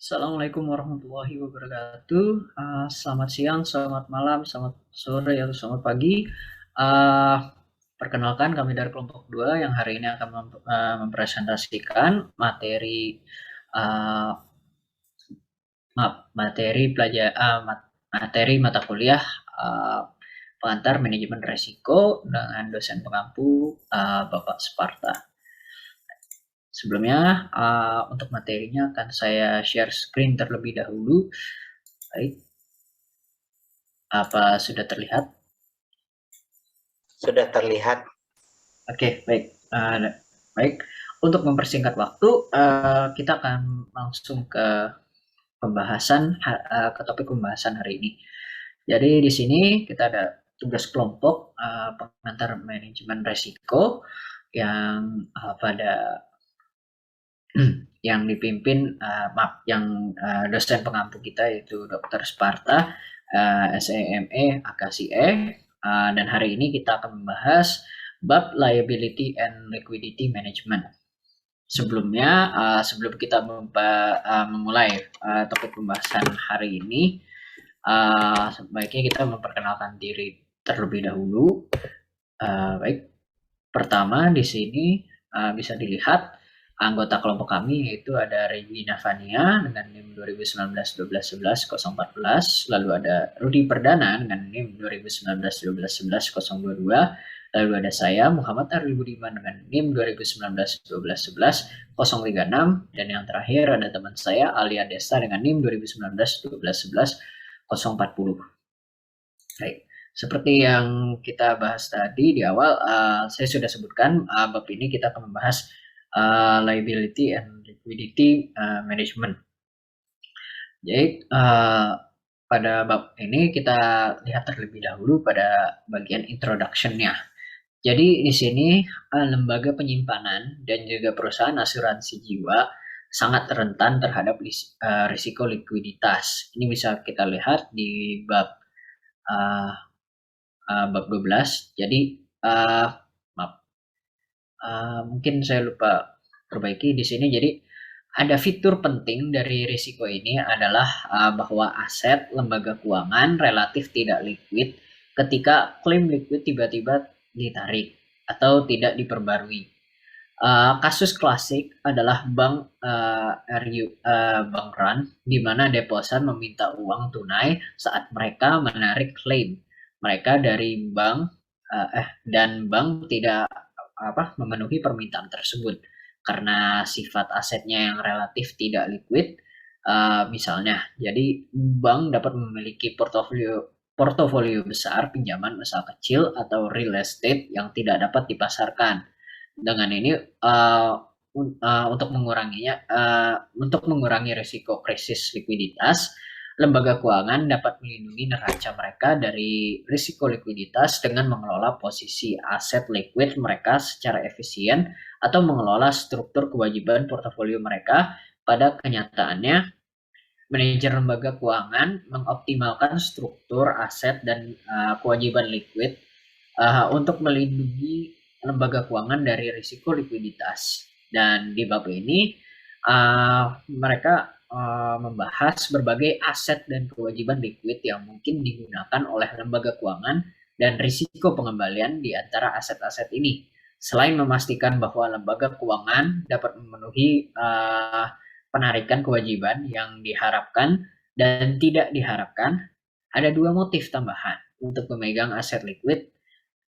Assalamualaikum warahmatullahi wabarakatuh. Selamat siang, selamat malam, selamat sore, atau selamat pagi. Uh, Perkenalkan kami dari kelompok 2 yang hari ini akan mempresentasikan materi uh, materi mata kuliah uh, pengantar manajemen resiko dengan dosen pengampu Bapak Sparta. Sebelumnya, untuk materinya akan saya share screen terlebih dahulu. Baik, apa sudah terlihat? Sudah terlihat. Oke, baik. Baik, untuk mempersingkat waktu, kita akan langsung ke ke topik pembahasan hari ini. Jadi di sini kita ada tugas kelompok pengantar manajemen resiko yang pada yang dipimpin dosen pengampu kita yaitu Dr. Sparta, SEME, AKSIE, dan hari ini kita akan membahas bab liability and liquidity management. Sebelumnya, sebelum kita memulai topik pembahasan hari ini, sebaiknya kita memperkenalkan diri terlebih dahulu. Baik, pertama di sini bisa dilihat anggota kelompok kami yaitu ada Regina Fania dengan NIM 2019-12-11-014, lalu ada Rudi Perdana dengan NIM 2019-12-11-022, lalu ada saya Muhammad Aril Budiman dengan NIM 2019-12-11-036, dan yang terakhir ada teman saya Alia Desta dengan NIM 2019-12-11-040. Baik. Seperti yang kita bahas tadi di awal, saya sudah sebutkan bab ini kita akan membahas liability and liquidity management. Jadi pada bab ini kita lihat terlebih dahulu pada bagian introduction-nya. Jadi di sini lembaga penyimpanan dan juga perusahaan asuransi jiwa sangat rentan terhadap risiko likuiditas. Ini bisa kita lihat di bab 12. Jadi maaf, mungkin saya lupa perbaiki di sini. Jadi ada fitur penting dari risiko ini adalah bahwa aset lembaga keuangan relatif tidak liquid ketika klaim liquid tiba-tiba ditarik atau tidak diperbarui. Kasus klasik adalah bank run, di mana deposan meminta uang tunai saat mereka menarik klaim mereka dari bank, dan bank tidak memenuhi permintaan tersebut karena sifat asetnya yang relatif tidak liquid. Misalnya, jadi bank dapat memiliki portofolio besar pinjaman usaha kecil atau real estate yang tidak dapat dipasarkan. Dengan ini untuk mengurangi risiko krisis likuiditas, lembaga keuangan dapat melindungi neraca mereka dari risiko likuiditas dengan mengelola posisi aset liquid mereka secara efisien atau mengelola struktur kewajiban portofolio mereka. Pada kenyataannya, manajer lembaga keuangan mengoptimalkan struktur aset dan kewajiban liquid untuk melindungi lembaga keuangan dari risiko likuiditas. Dan di bab ini mereka membahas berbagai aset dan kewajiban liquid yang mungkin digunakan oleh lembaga keuangan dan risiko pengembalian di antara aset-aset ini. Selain memastikan bahwa lembaga keuangan dapat memenuhi penarikan kewajiban yang diharapkan dan tidak diharapkan, ada dua motif tambahan untuk memegang aset liquid.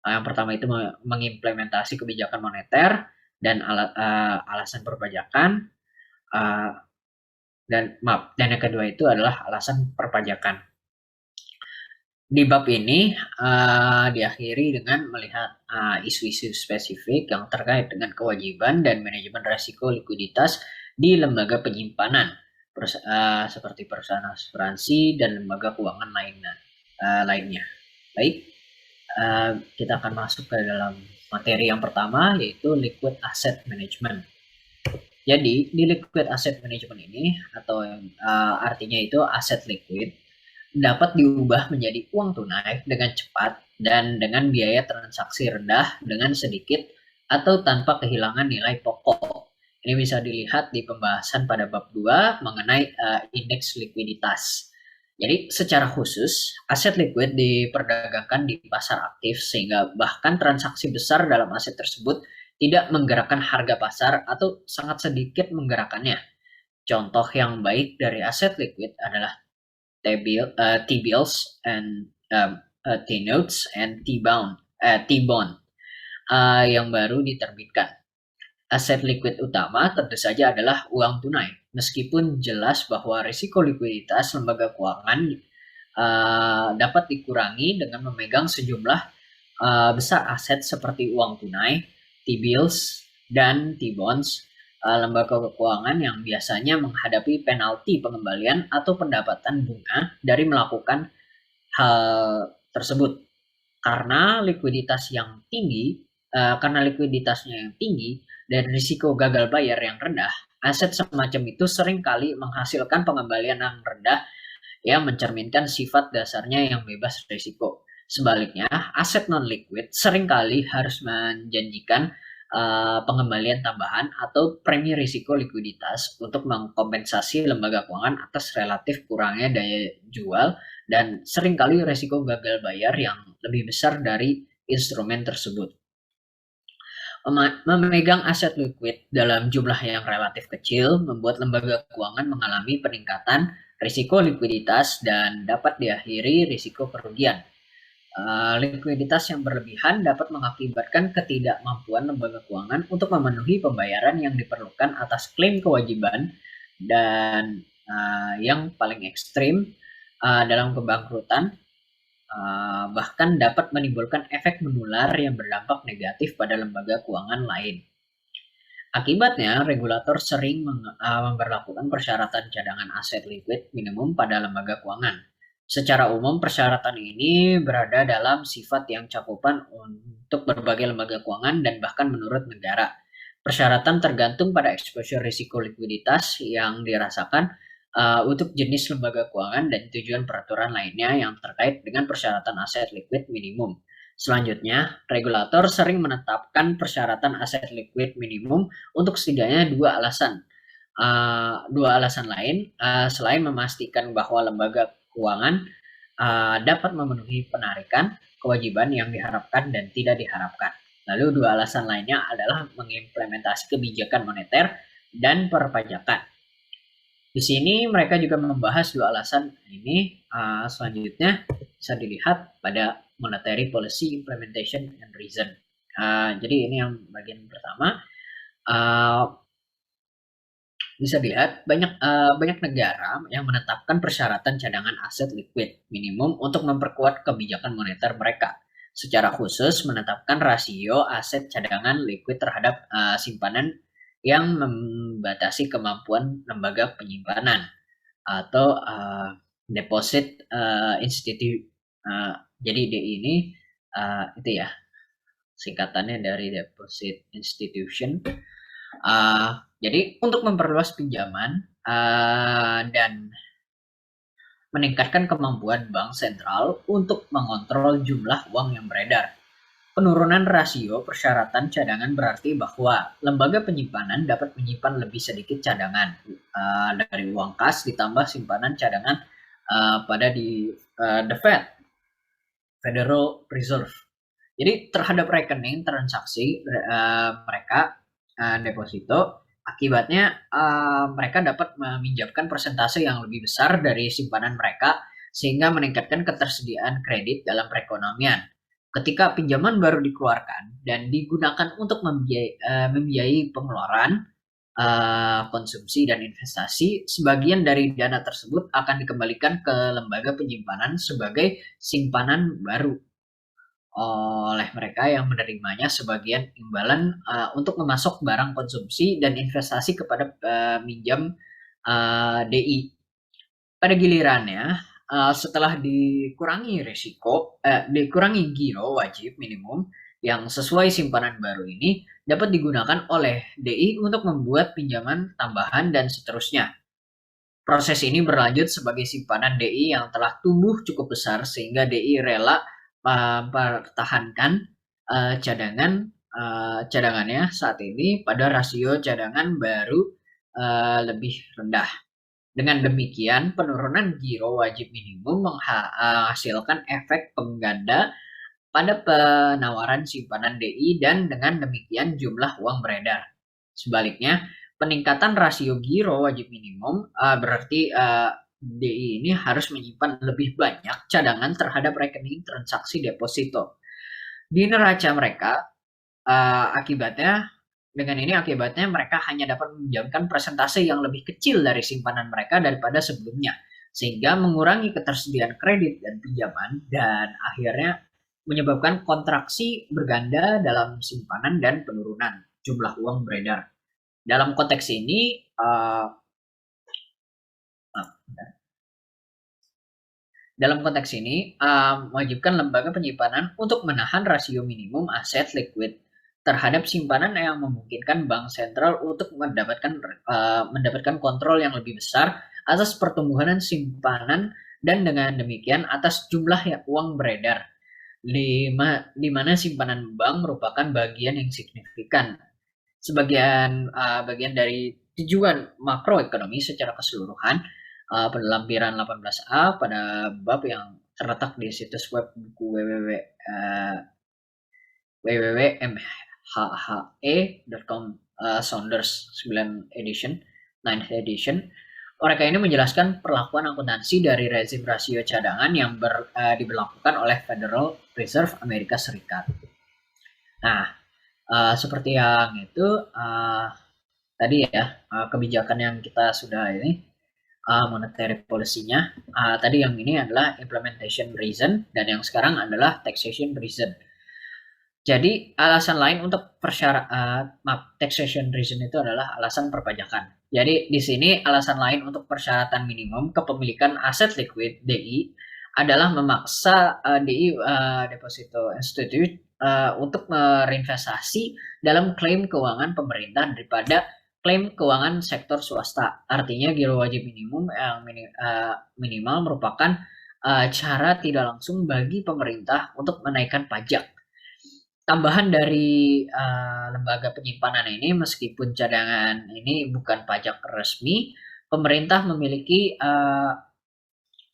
Yang pertama itu mengimplementasi kebijakan moneter dan alasan perpajakan, dan yang kedua itu adalah alasan perpajakan. Di bab ini diakhiri dengan melihat isu-isu spesifik yang terkait dengan kewajiban dan manajemen risiko likuiditas di lembaga penyimpanan seperti perusahaan asuransi dan lembaga keuangan lainnya. Baik, kita akan masuk ke dalam materi yang pertama, yaitu liquid asset management. Jadi di liquid asset management ini, atau artinya itu aset liquid, dapat diubah menjadi uang tunai dengan cepat dan dengan biaya transaksi rendah dengan sedikit atau tanpa kehilangan nilai pokok. Ini bisa dilihat di pembahasan pada bab 2 mengenai indeks likuiditas. Jadi secara khusus, aset likuid diperdagangkan di pasar aktif sehingga bahkan transaksi besar dalam aset tersebut tidak menggerakkan harga pasar atau sangat sedikit menggerakkannya. Contoh yang baik dari aset likuid adalah T-bills and T-notes and T-bond yang baru diterbitkan. Aset likuid utama tentu saja adalah uang tunai. Meskipun jelas bahwa risiko likuiditas lembaga keuangan dapat dikurangi dengan memegang sejumlah besar aset seperti uang tunai, T-bills, dan T-bonds. Lembaga keuangan yang biasanya menghadapi penalti pengembalian atau pendapatan bunga dari melakukan hal tersebut. Karena likuiditasnya yang tinggi dan risiko gagal bayar yang rendah, aset semacam itu seringkali menghasilkan pengembalian yang rendah yang mencerminkan sifat dasarnya yang bebas risiko. Sebaliknya, aset non-liquid seringkali harus menjanjikan pengembalian tambahan atau premi risiko likuiditas untuk mengkompensasi lembaga keuangan atas relatif kurangnya daya jual dan seringkali risiko gagal bayar yang lebih besar dari instrumen tersebut. Memegang aset likuid dalam jumlah yang relatif kecil membuat lembaga keuangan mengalami peningkatan risiko likuiditas dan dapat diakhiri risiko kerugian. Likuiditas yang berlebihan dapat mengakibatkan ketidakmampuan lembaga keuangan untuk memenuhi pembayaran yang diperlukan atas klaim kewajiban dan yang paling ekstrim dalam kebangkrutan bahkan dapat menimbulkan efek menular yang berdampak negatif pada lembaga keuangan lain. Akibatnya, regulator sering memberlakukan persyaratan cadangan aset likuid minimum pada lembaga keuangan. Secara umum, persyaratan ini berada dalam sifat yang cakupan untuk berbagai lembaga keuangan dan bahkan menurut negara. Persyaratan tergantung pada exposure risiko likuiditas yang dirasakan untuk jenis lembaga keuangan dan tujuan peraturan lainnya yang terkait dengan persyaratan aset likuid minimum. Selanjutnya, regulator sering menetapkan persyaratan aset likuid minimum untuk setidaknya dua alasan. Dua alasan lain selain memastikan bahwa lembaga keuangan dapat memenuhi penarikan kewajiban yang diharapkan dan tidak diharapkan. Lalu dua alasan lainnya adalah mengimplementasi kebijakan moneter dan perpajakan. Di sini mereka juga membahas dua alasan ini. Selanjutnya bisa dilihat pada monetary policy implementation and reason. Jadi ini yang bagian pertama. Bisa dilihat banyak negara yang menetapkan persyaratan cadangan aset likuid minimum untuk memperkuat kebijakan moneter mereka. Secara khusus menetapkan rasio aset cadangan likuid terhadap simpanan yang membatasi kemampuan lembaga penyimpanan atau deposit institute. Jadi DI ini itu ya singkatannya dari deposit institution. Jadi untuk memperluas pinjaman dan meningkatkan kemampuan bank sentral untuk mengontrol jumlah uang yang beredar. Penurunan rasio persyaratan cadangan berarti bahwa lembaga penyimpanan dapat menyimpan lebih sedikit cadangan dari uang kas ditambah simpanan cadangan pada the Fed, Federal Reserve. Jadi terhadap rekening transaksi mereka deposito, akibatnya mereka dapat meminjamkan persentase yang lebih besar dari simpanan mereka sehingga meningkatkan ketersediaan kredit dalam perekonomian. Ketika pinjaman baru dikeluarkan dan digunakan untuk membiayai pengeluaran, konsumsi dan investasi, sebagian dari dana tersebut akan dikembalikan ke lembaga penyimpanan sebagai simpanan baru oleh mereka yang menerimanya sebagian imbalan untuk memasok barang konsumsi dan investasi kepada minjam DI. Pada gilirannya, setelah dikurangi giro wajib minimum yang sesuai simpanan baru ini dapat digunakan oleh DI untuk membuat pinjaman tambahan dan seterusnya. Proses ini berlanjut sebagai simpanan DI yang telah tumbuh cukup besar sehingga DI rela mempertahankan cadangan cadangannya saat ini pada rasio cadangan baru lebih rendah. Dengan demikian, penurunan giro wajib minimum menghasilkan efek pengganda pada penawaran simpanan DI dan dengan demikian jumlah uang beredar. Sebaliknya, peningkatan rasio giro wajib minimum berarti DI ini harus menyimpan lebih banyak cadangan terhadap rekening transaksi deposito di neraca mereka. Akibatnya mereka hanya dapat meminjamkan persentase yang lebih kecil dari simpanan mereka daripada sebelumnya, sehingga mengurangi ketersediaan kredit dan pinjaman dan akhirnya menyebabkan kontraksi berganda dalam simpanan dan penurunan jumlah uang beredar. Dalam konteks ini, mewajibkan lembaga penyimpanan untuk menahan rasio minimum aset liquid terhadap simpanan yang memungkinkan bank sentral untuk mendapatkan kontrol yang lebih besar atas pertumbuhan simpanan dan dengan demikian atas jumlah uang beredar, di mana simpanan bank merupakan bagian yang signifikan bagian dari tujuan makroekonomi secara keseluruhan. Pada lampiran 18A pada bab yang terletak di situs web buku www.mhhe.com Saunders 9 edition 9th edition. Mereka ini menjelaskan perlakuan akuntansi dari rezim rasio cadangan yang diberlakukan oleh Federal Reserve Amerika Serikat. Nah, seperti yang itu tadi ya, kebijakan yang kita sudah ini monetary policy-nya. Tadi yang ini adalah implementation reason dan yang sekarang adalah taxation reason. Jadi alasan lain untuk taxation reason itu adalah alasan perpajakan. Jadi di sini alasan lain untuk persyaratan minimum kepemilikan aset liquid DI adalah memaksa DI Deposito Institute untuk berinvestasi dalam klaim keuangan pemerintah daripada klaim keuangan sektor swasta. Artinya giro wajib minimum yang minimal merupakan cara tidak langsung bagi pemerintah untuk menaikkan pajak. Tambahan dari lembaga penyimpanan ini, meskipun cadangan ini bukan pajak resmi, pemerintah memiliki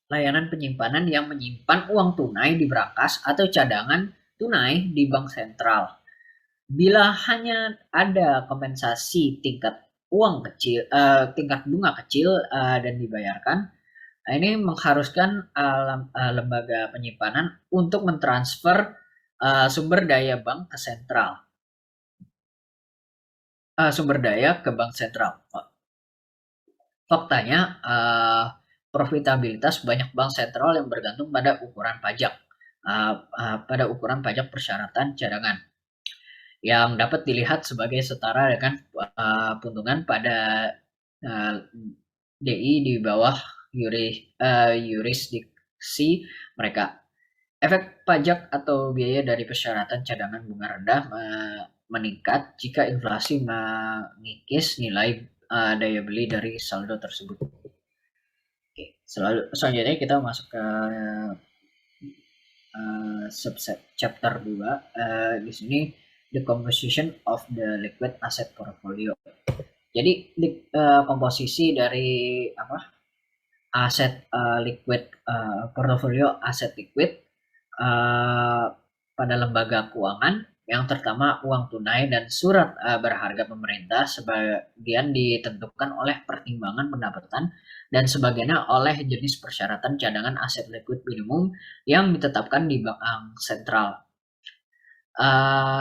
layanan penyimpanan yang menyimpan uang tunai di brankas atau cadangan tunai di bank sentral. Bila hanya ada kompensasi tingkat bunga kecil dan dibayarkan, ini mengharuskan lembaga penyimpanan untuk mentransfer sumber daya ke bank sentral. Faktanya, profitabilitas banyak bank sentral yang bergantung pada ukuran pajak persyaratan cadangan, yang dapat dilihat sebagai setara dengan keuntungan pada DI di bawah yurisdiksi mereka. Efek pajak atau biaya dari persyaratan cadangan bunga rendah meningkat jika inflasi mengikis nilai daya beli dari saldo tersebut. Oke, selanjutnya kita masuk ke subset chapter 2. Di sini the composition of the liquid asset portfolio. Jadi komposisi dari aset liquid portfolio aset liquid pada lembaga keuangan yang pertama uang tunai dan surat berharga pemerintah sebagian ditentukan oleh pertimbangan pendapatan dan sebagiannya oleh jenis persyaratan cadangan aset liquid minimum yang ditetapkan di bank sentral.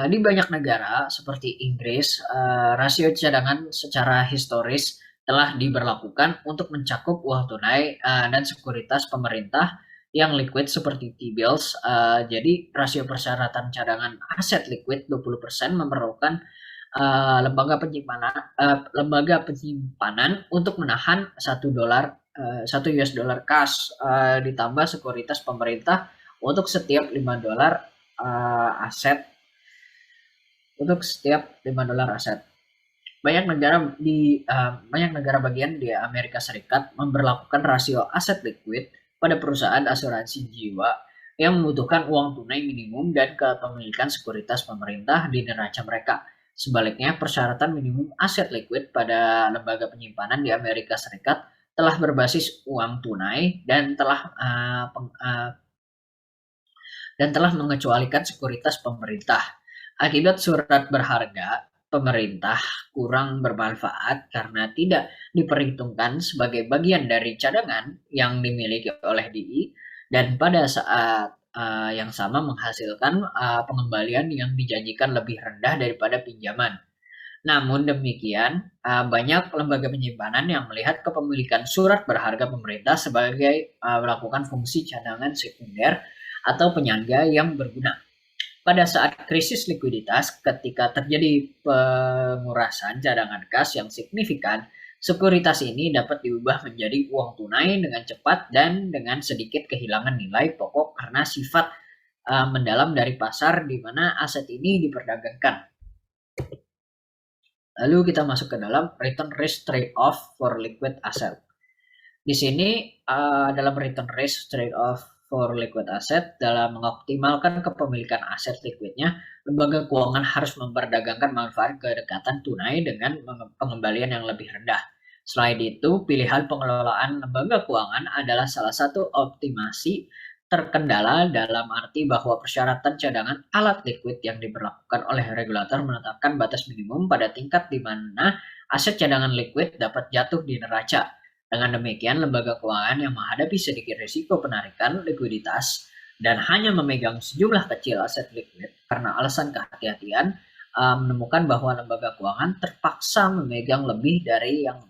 Di banyak negara seperti Inggris, rasio cadangan secara historis telah diberlakukan untuk mencakup uang tunai dan sekuritas pemerintah yang liquid seperti T-bills. Jadi rasio persyaratan cadangan aset liquid 20% memerlukan lembaga penyimpanan untuk menahan $1 kas ditambah sekuritas pemerintah untuk setiap $5 aset. Banyak negara bagian di Amerika Serikat memberlakukan rasio aset liquid pada perusahaan asuransi jiwa yang membutuhkan uang tunai minimum dan kepemilikan sekuritas pemerintah di neraca mereka. Sebaliknya, persyaratan minimum aset likuid pada lembaga penyimpanan di Amerika Serikat telah berbasis uang tunai dan telah mengecualikan sekuritas pemerintah. Akibat surat berharga pemerintah kurang bermanfaat karena tidak diperhitungkan sebagai bagian dari cadangan yang dimiliki oleh DI dan pada saat yang sama menghasilkan pengembalian yang dijanjikan lebih rendah daripada pinjaman. Namun demikian, banyak lembaga penyimpanan yang melihat kepemilikan surat berharga pemerintah sebagai melakukan fungsi cadangan sekunder atau penyangga yang berguna. Pada saat krisis likuiditas, ketika terjadi pengurasan cadangan kas yang signifikan, sekuritas ini dapat diubah menjadi uang tunai dengan cepat dan dengan sedikit kehilangan nilai pokok karena sifat mendalam dari pasar di mana aset ini diperdagangkan. Lalu kita masuk ke dalam return risk trade-off for liquid asset. Di sini dalam return risk trade-off for liquid asset, dalam mengoptimalkan kepemilikan aset liquidnya, lembaga keuangan harus memperdagangkan manfaat kedekatan tunai dengan pengembalian yang lebih rendah. Selain itu, pilihan pengelolaan lembaga keuangan adalah salah satu optimasi terkendala dalam arti bahwa persyaratan cadangan alat likuid yang diberlakukan oleh regulator menetapkan batas minimum pada tingkat di mana aset cadangan likuid dapat jatuh di neraca. Dengan demikian, lembaga keuangan yang menghadapi sedikit risiko penarikan likuiditas dan hanya memegang sejumlah kecil aset likuid karena alasan kehati-hatian menemukan bahwa lembaga keuangan terpaksa memegang lebih dari yang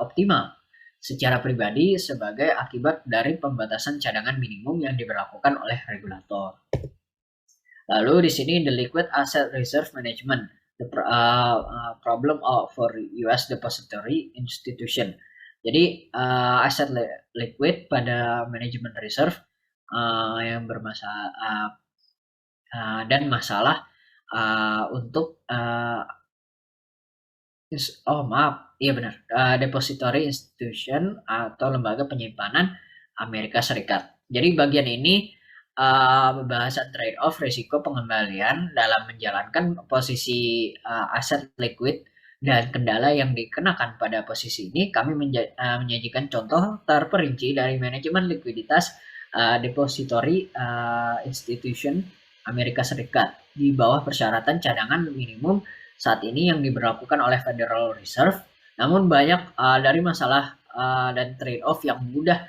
optimal secara pribadi sebagai akibat dari pembatasan cadangan minimum yang diberlakukan oleh regulator. Lalu di sini the liquid asset reserve management, the problem for US depository institution. Jadi aset liquid pada manajemen reserve yang bermasalah dan masalah untuk iya benar, depository institution atau lembaga penyimpanan Amerika Serikat. Jadi bagian ini pembahasan trade-off risiko pengembalian dalam menjalankan posisi aset liquid dan kendala yang dikenakan pada posisi ini. Kami menyajikan contoh terperinci dari manajemen likuiditas depository institution Amerika Serikat di bawah persyaratan cadangan minimum saat ini yang diberlakukan oleh Federal Reserve. Namun banyak dari masalah dan trade-off yang mudah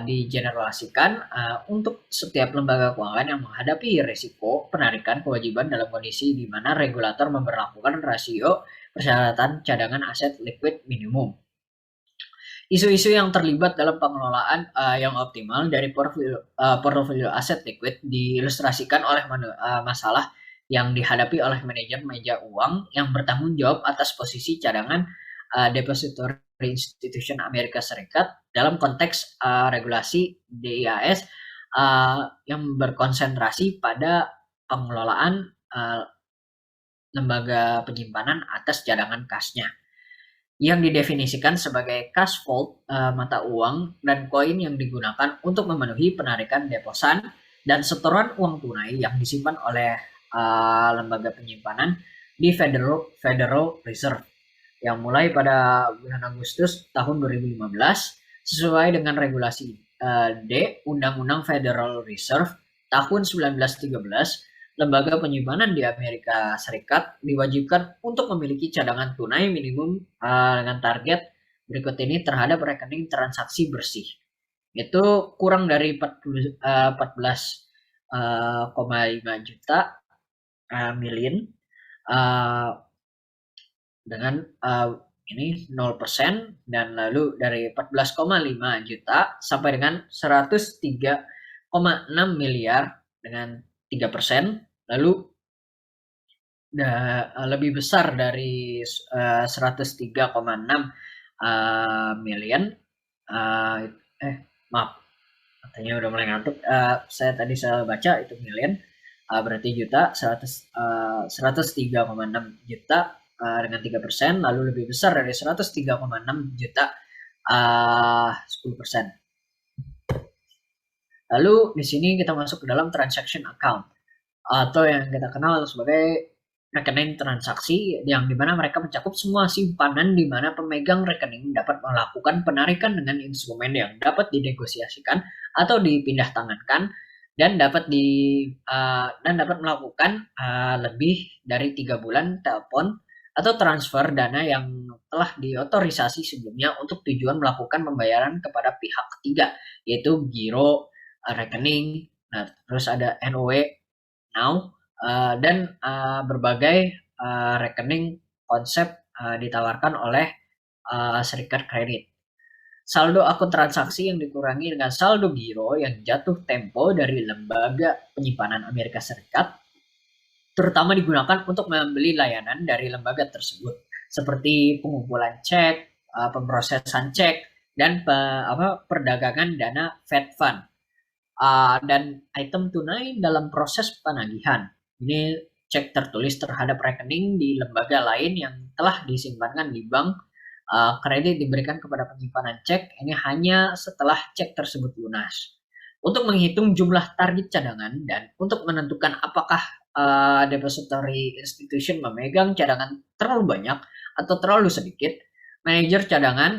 digeneralisasikan untuk setiap lembaga keuangan yang menghadapi risiko penarikan kewajiban dalam kondisi di mana regulator memberlakukan rasio persyaratan cadangan aset liquid minimum. Isu-isu yang terlibat dalam pengelolaan yang optimal dari portofolio aset liquid diilustrasikan oleh masalah yang dihadapi oleh manajer meja uang yang bertanggung jawab atas posisi cadangan depository institution Amerika Serikat dalam konteks regulasi DIAS yang berkonsentrasi pada pengelolaan lembaga penyimpanan atas cadangan kasnya yang didefinisikan sebagai cash vault mata uang dan koin yang digunakan untuk memenuhi penarikan deposan dan setoran uang tunai yang disimpan oleh lembaga penyimpanan di Federal Reserve yang mulai pada bulan Agustus tahun 2015 sesuai dengan regulasi D Undang-Undang Federal Reserve tahun 1913. Lembaga penyimpanan di Amerika Serikat diwajibkan untuk memiliki cadangan tunai minimum dengan target berikut ini terhadap rekening transaksi bersih. Itu kurang dari 14,5 juta million dengan ini 0% dan lalu dari 14,5 juta sampai dengan 103,6 miliar dengan 3%, lalu lebih besar dari 103,6 million maaf katanya udah mulai ngantuk, saya baca itu million, berarti juta, 103,6 juta dengan 3%, lalu lebih besar dari 103,6 juta 10%. Lalu di sini kita masuk ke dalam transaction account atau yang kita kenal sebagai rekening transaksi yang dimana mereka mencakup semua simpanan di mana pemegang rekening dapat melakukan penarikan dengan instrumen yang dapat dinegosiasikan atau dipindah tangankan dan dapat melakukan lebih dari 3 bulan telepon atau transfer dana yang telah diotorisasi sebelumnya untuk tujuan melakukan pembayaran kepada pihak ketiga, yaitu giro, rekening, nah, terus ada NOW, Now, dan berbagai rekening konsep ditawarkan oleh serikat kredit. Saldo akun transaksi yang dikurangi dengan saldo giro yang jatuh tempo dari lembaga penyimpanan Amerika Serikat terutama digunakan untuk membeli layanan dari lembaga tersebut seperti pengumpulan cek, pemrosesan cek, dan perdagangan dana Fed Fund dan item tunai dalam proses penagihan. Ini cek tertulis terhadap rekening di lembaga lain yang telah disimpankan di bank. Kredit diberikan kepada penyimpanan cek ini hanya setelah cek tersebut lunas. Untuk menghitung jumlah target cadangan dan untuk menentukan apakah depository institution memegang cadangan terlalu banyak atau terlalu sedikit, manajer cadangan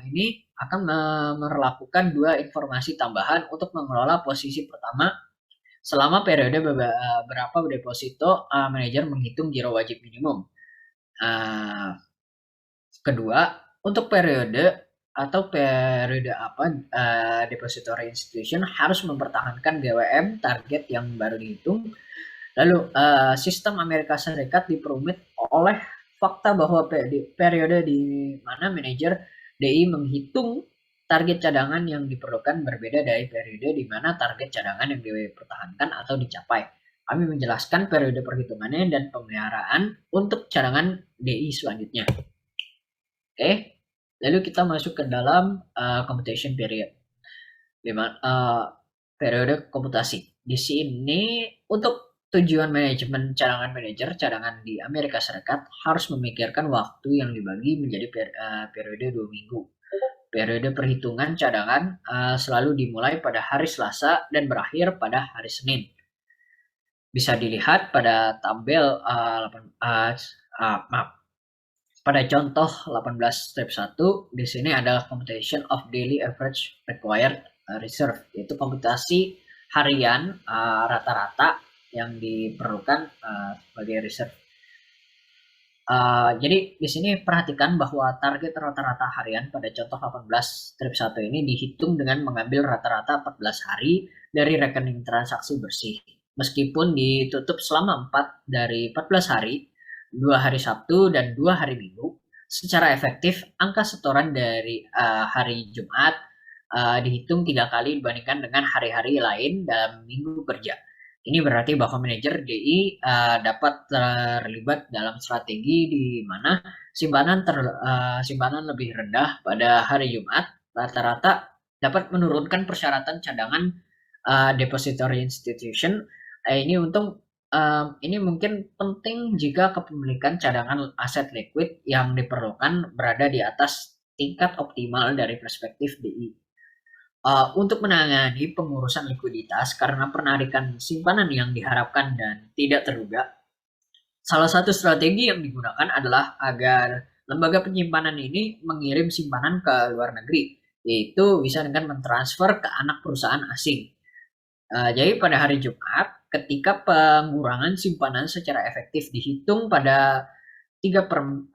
ini akan memperlakukan 2 informasi tambahan untuk mengelola posisi pertama. Selama periode berapa deposito, manajer menghitung giro wajib minimum. Kedua, untuk periode apa depository institution harus mempertahankan GWM target yang baru dihitung. Lalu sistem Amerika Serikat diperumit oleh fakta bahwa periode di mana manajer DI menghitung target cadangan yang diperlukan berbeda dari periode di mana target cadangan yang dipertahankan atau dicapai. Kami menjelaskan periode perhitungannya dan pemeliharaan untuk cadangan DI selanjutnya. Oke, lalu kita masuk ke dalam computation period. Periode komputasi. Di sini untuk tujuan manajemen cadangan manajer cadangan di Amerika Serikat harus memikirkan waktu yang dibagi menjadi periode 2 minggu. Periode perhitungan cadangan selalu dimulai pada hari Selasa dan berakhir pada hari Senin. Bisa dilihat pada tabel pada contoh 18-1 di sini adalah computation of daily average required reserve, yaitu komputasi harian rata-rata yang diperlukan sebagai reserve. Jadi di sini perhatikan bahwa target rata-rata harian pada contoh 18-1 ini dihitung dengan mengambil rata-rata 14 hari dari rekening transaksi bersih. Meskipun ditutup selama 4 dari 14 hari, 2 hari Sabtu dan 2 hari Minggu, secara efektif angka setoran dari hari Jumat dihitung 3 kali dibandingkan dengan hari-hari lain dalam minggu kerja. Ini berarti bahwa manajer DI dapat terlibat dalam strategi di mana simpanan lebih rendah pada hari Jumat rata-rata dapat menurunkan persyaratan cadangan depository institution. Ini mungkin penting jika kepemilikan cadangan aset liquid yang diperlukan berada di atas tingkat optimal dari perspektif DI. Untuk menangani pengurusan likuiditas karena penarikan simpanan yang diharapkan dan tidak terduga, salah satu strategi yang digunakan adalah agar lembaga penyimpanan ini mengirim simpanan ke luar negeri, yaitu bisa dengan mentransfer ke anak perusahaan asing. Jadi pada hari Jumat, ketika pengurangan simpanan secara efektif dihitung pada 3/14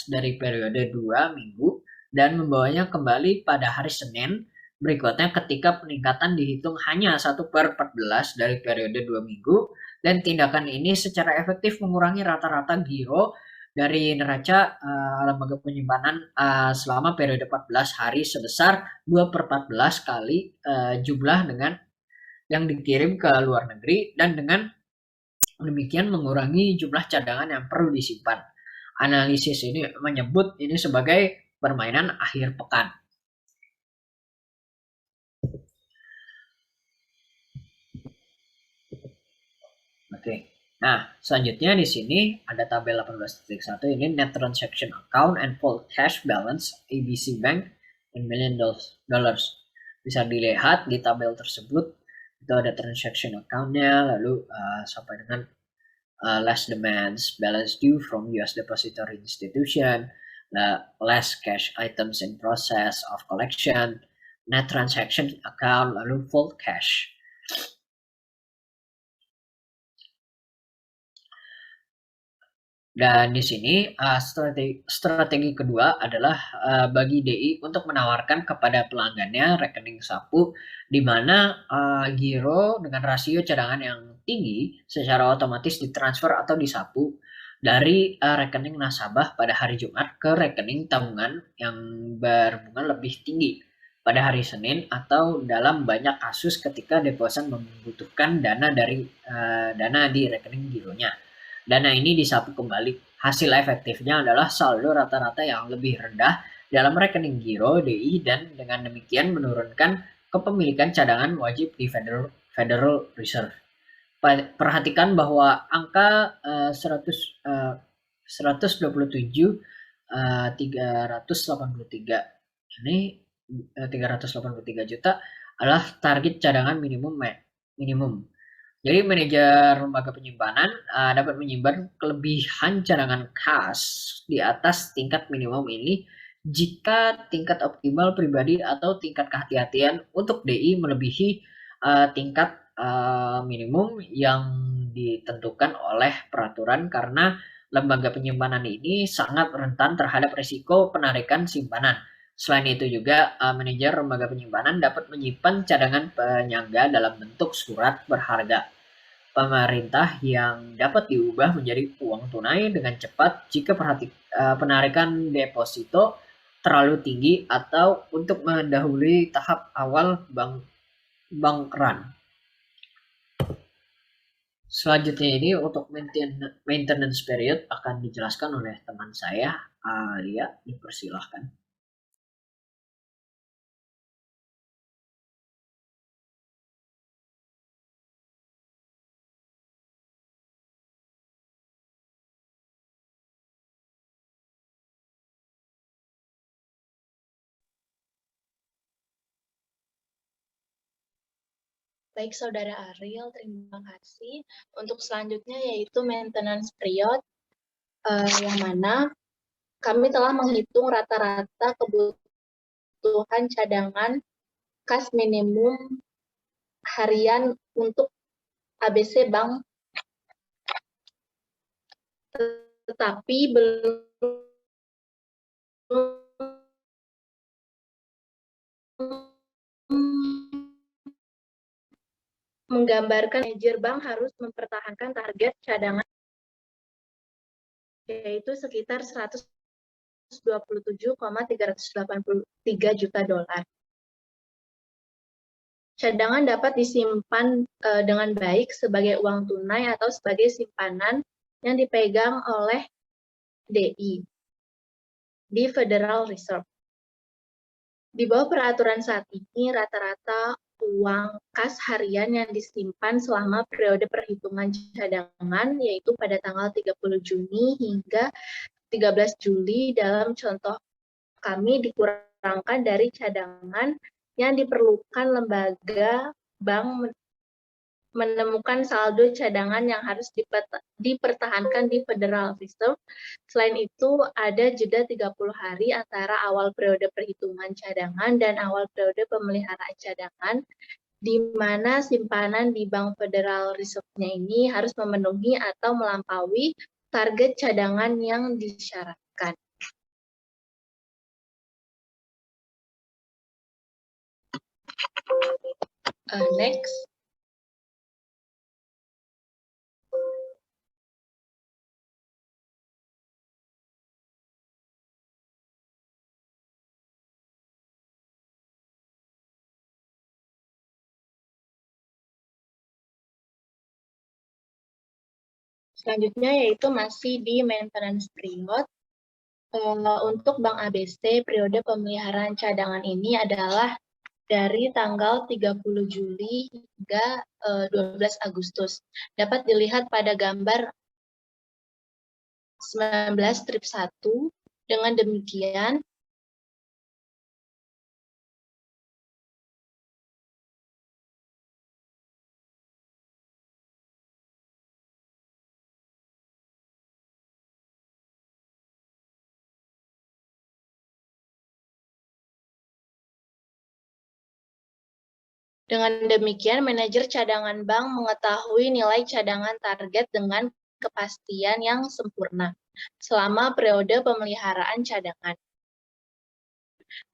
dari periode 2 minggu, dan membawanya kembali pada hari Senin berikutnya ketika peningkatan dihitung hanya 1/14 dari periode 2 minggu dan tindakan ini secara efektif mengurangi rata-rata giro dari neraca lembaga penyimpanan selama periode 14 hari sebesar 2/14 kali jumlah dengan yang dikirim ke luar negeri dan dengan demikian mengurangi jumlah cadangan yang perlu disimpan. Analisis ini menyebut ini sebagai permainan akhir pekan. Oke. Nah, selanjutnya di sini ada tabel 18.1 ini net transaction account and full cash balance ABC Bank in million dollars. Bisa dilihat di tabel tersebut, itu ada transaction account-nya, lalu sampai dengan less demands, balance due from US depository institution, less cash items in process of collection, net transaction account, lalu full cash. Dan di sini strategi kedua adalah bagi DI untuk menawarkan kepada pelanggannya rekening sapu di mana giro dengan rasio cadangan yang tinggi secara otomatis ditransfer atau disapu dari rekening nasabah pada hari Jumat ke rekening tabungan yang berbunga lebih tinggi pada hari Senin, atau dalam banyak kasus ketika deposan membutuhkan dana di rekening gironya. Dana ini disapu kembali. Hasil efektifnya adalah saldo rata-rata yang lebih rendah dalam rekening giro DI dan dengan demikian menurunkan kepemilikan cadangan wajib di Federal Reserve. Perhatikan bahwa angka 127 383 ini 383 juta adalah target cadangan minimum. Jadi manajer lembaga penyimpanan dapat menyimpan kelebihan cadangan kas di atas tingkat minimum ini jika tingkat optimal pribadi atau tingkat kehati-hatian untuk DI melebihi tingkat minimum yang ditentukan oleh peraturan, karena lembaga penyimpanan ini sangat rentan terhadap risiko penarikan simpanan. Selain itu juga manajer lembaga penyimpanan dapat menyimpan cadangan penyangga dalam bentuk surat berharga pemerintah yang dapat diubah menjadi uang tunai dengan cepat jika penarikan deposito terlalu tinggi atau untuk mendahului tahap awal bank run. Selanjutnya ini untuk maintenance period akan dijelaskan oleh teman saya, Alia, dipersilahkan. Baik, Saudara Ariel, terima kasih. Untuk selanjutnya yaitu maintenance period, yang mana kami telah menghitung rata-rata kebutuhan cadangan kas minimum harian untuk ABC Bank, tetapi belum menggambarkan manajer bank harus mempertahankan target cadangan yaitu sekitar 127,383 juta dolar. Cadangan dapat disimpan dengan baik sebagai uang tunai atau sebagai simpanan yang dipegang oleh DI di Federal Reserve. Di bawah peraturan saat ini, rata-rata uang kas harian yang disimpan selama periode perhitungan cadangan, yaitu pada tanggal 30 Juni hingga 13 Juli dalam contoh kami dikurangkan dari cadangan yang diperlukan lembaga bank menemukan saldo cadangan yang harus dipertahankan di Federal Reserve. Selain itu, ada jeda 30 hari antara awal periode perhitungan cadangan dan awal periode pemeliharaan cadangan, di mana simpanan di Bank Federal Reserve-nya ini harus memenuhi atau melampaui target cadangan yang disyaratkan. Next. Selanjutnya yaitu masih di maintenance period. Untuk Bank ABC, periode pemeliharaan cadangan ini adalah dari tanggal 30 Juli hingga 12 Agustus. Dapat dilihat pada gambar 19-1. Dengan demikian, Dengan demikian, manajer cadangan bank mengetahui nilai cadangan target dengan kepastian yang sempurna selama periode pemeliharaan cadangan.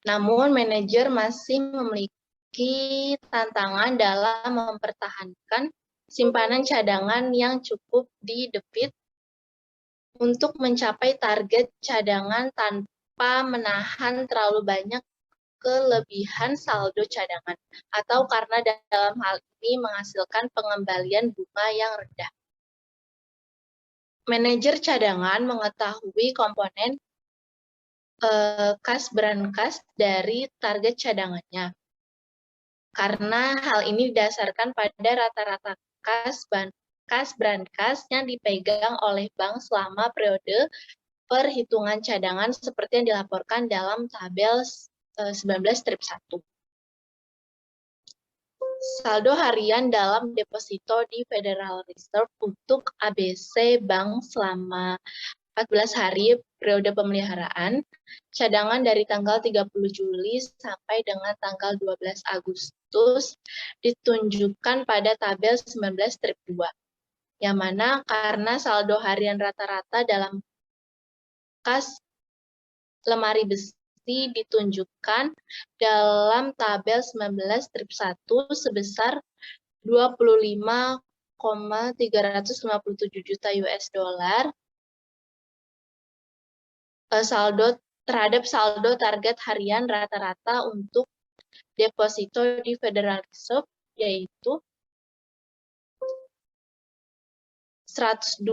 Namun, manajer masih memiliki tantangan dalam mempertahankan simpanan cadangan yang cukup di debit untuk mencapai target cadangan tanpa menahan terlalu banyak kelebihan saldo cadangan, atau karena dalam hal ini menghasilkan pengembalian bunga yang rendah. Manajer cadangan mengetahui komponen kas brankas dari target cadangannya, karena hal ini didasarkan pada rata-rata kas brankas yang dipegang oleh bank selama periode perhitungan cadangan seperti yang dilaporkan dalam tabel 19-1. Saldo harian dalam deposito di Federal Reserve untuk ABC Bank selama 14 hari periode pemeliharaan, cadangan dari tanggal 30 Juli sampai dengan tanggal 12 Agustus ditunjukkan pada tabel 19-2, yang mana karena saldo harian rata-rata dalam kas lemari besi ditunjukkan dalam tabel 19-1 sebesar 25,357 juta US dollar terhadap saldo target harian rata-rata untuk deposito di Federal Reserve, yaitu 102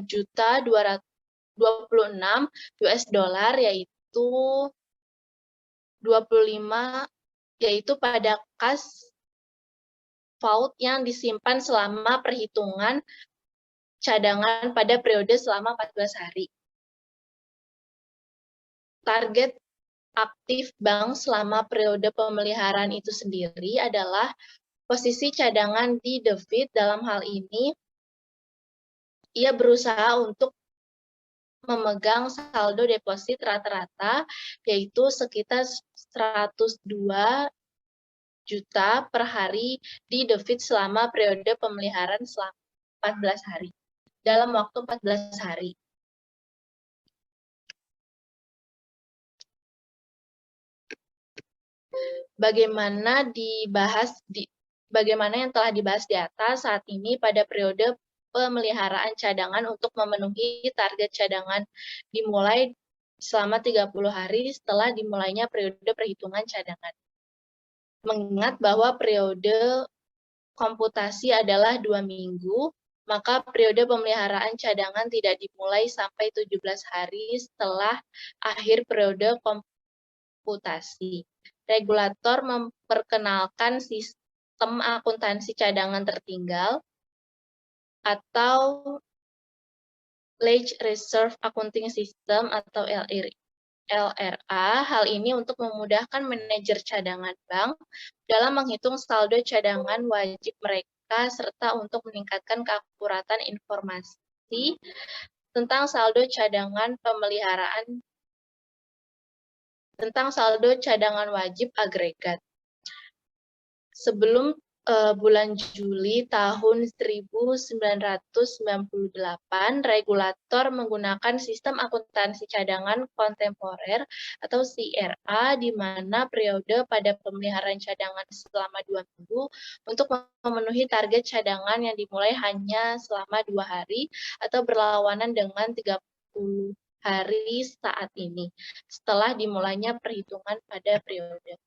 juta 226 US dollar, yaitu 25, yaitu pada kas vault yang disimpan selama perhitungan cadangan pada periode selama 14 hari. Target aktif bank selama periode pemeliharaan itu sendiri adalah posisi cadangan di debit. Dalam hal ini, ia berusaha untuk memegang saldo deposit rata-rata, yaitu sekitar 102 juta per hari di debit selama periode pemeliharaan selama 14 hari, dalam waktu 14 hari. Bagaimana yang telah dibahas di atas, saat ini pada periode pemeliharaan cadangan untuk memenuhi target cadangan dimulai selama 30 hari setelah dimulainya periode perhitungan cadangan. Mengingat bahwa periode komputasi adalah 2 minggu, maka periode pemeliharaan cadangan tidak dimulai sampai 17 hari setelah akhir periode komputasi. Regulator memperkenalkan sistem akuntansi cadangan tertinggal atau Leveraged Reserve Accounting System atau LRA. Hal ini untuk memudahkan manajer cadangan bank dalam menghitung saldo cadangan wajib mereka serta untuk meningkatkan keakuratan informasi tentang saldo cadangan wajib agregat. Sebelum bulan Juli tahun 1998, regulator menggunakan sistem akuntansi cadangan kontemporer atau CRA, di mana periode pada pemeliharaan cadangan selama 2 minggu untuk memenuhi target cadangan yang dimulai hanya selama 2 hari atau berlawanan dengan 30 hari saat ini, setelah dimulainya perhitungan pada periode.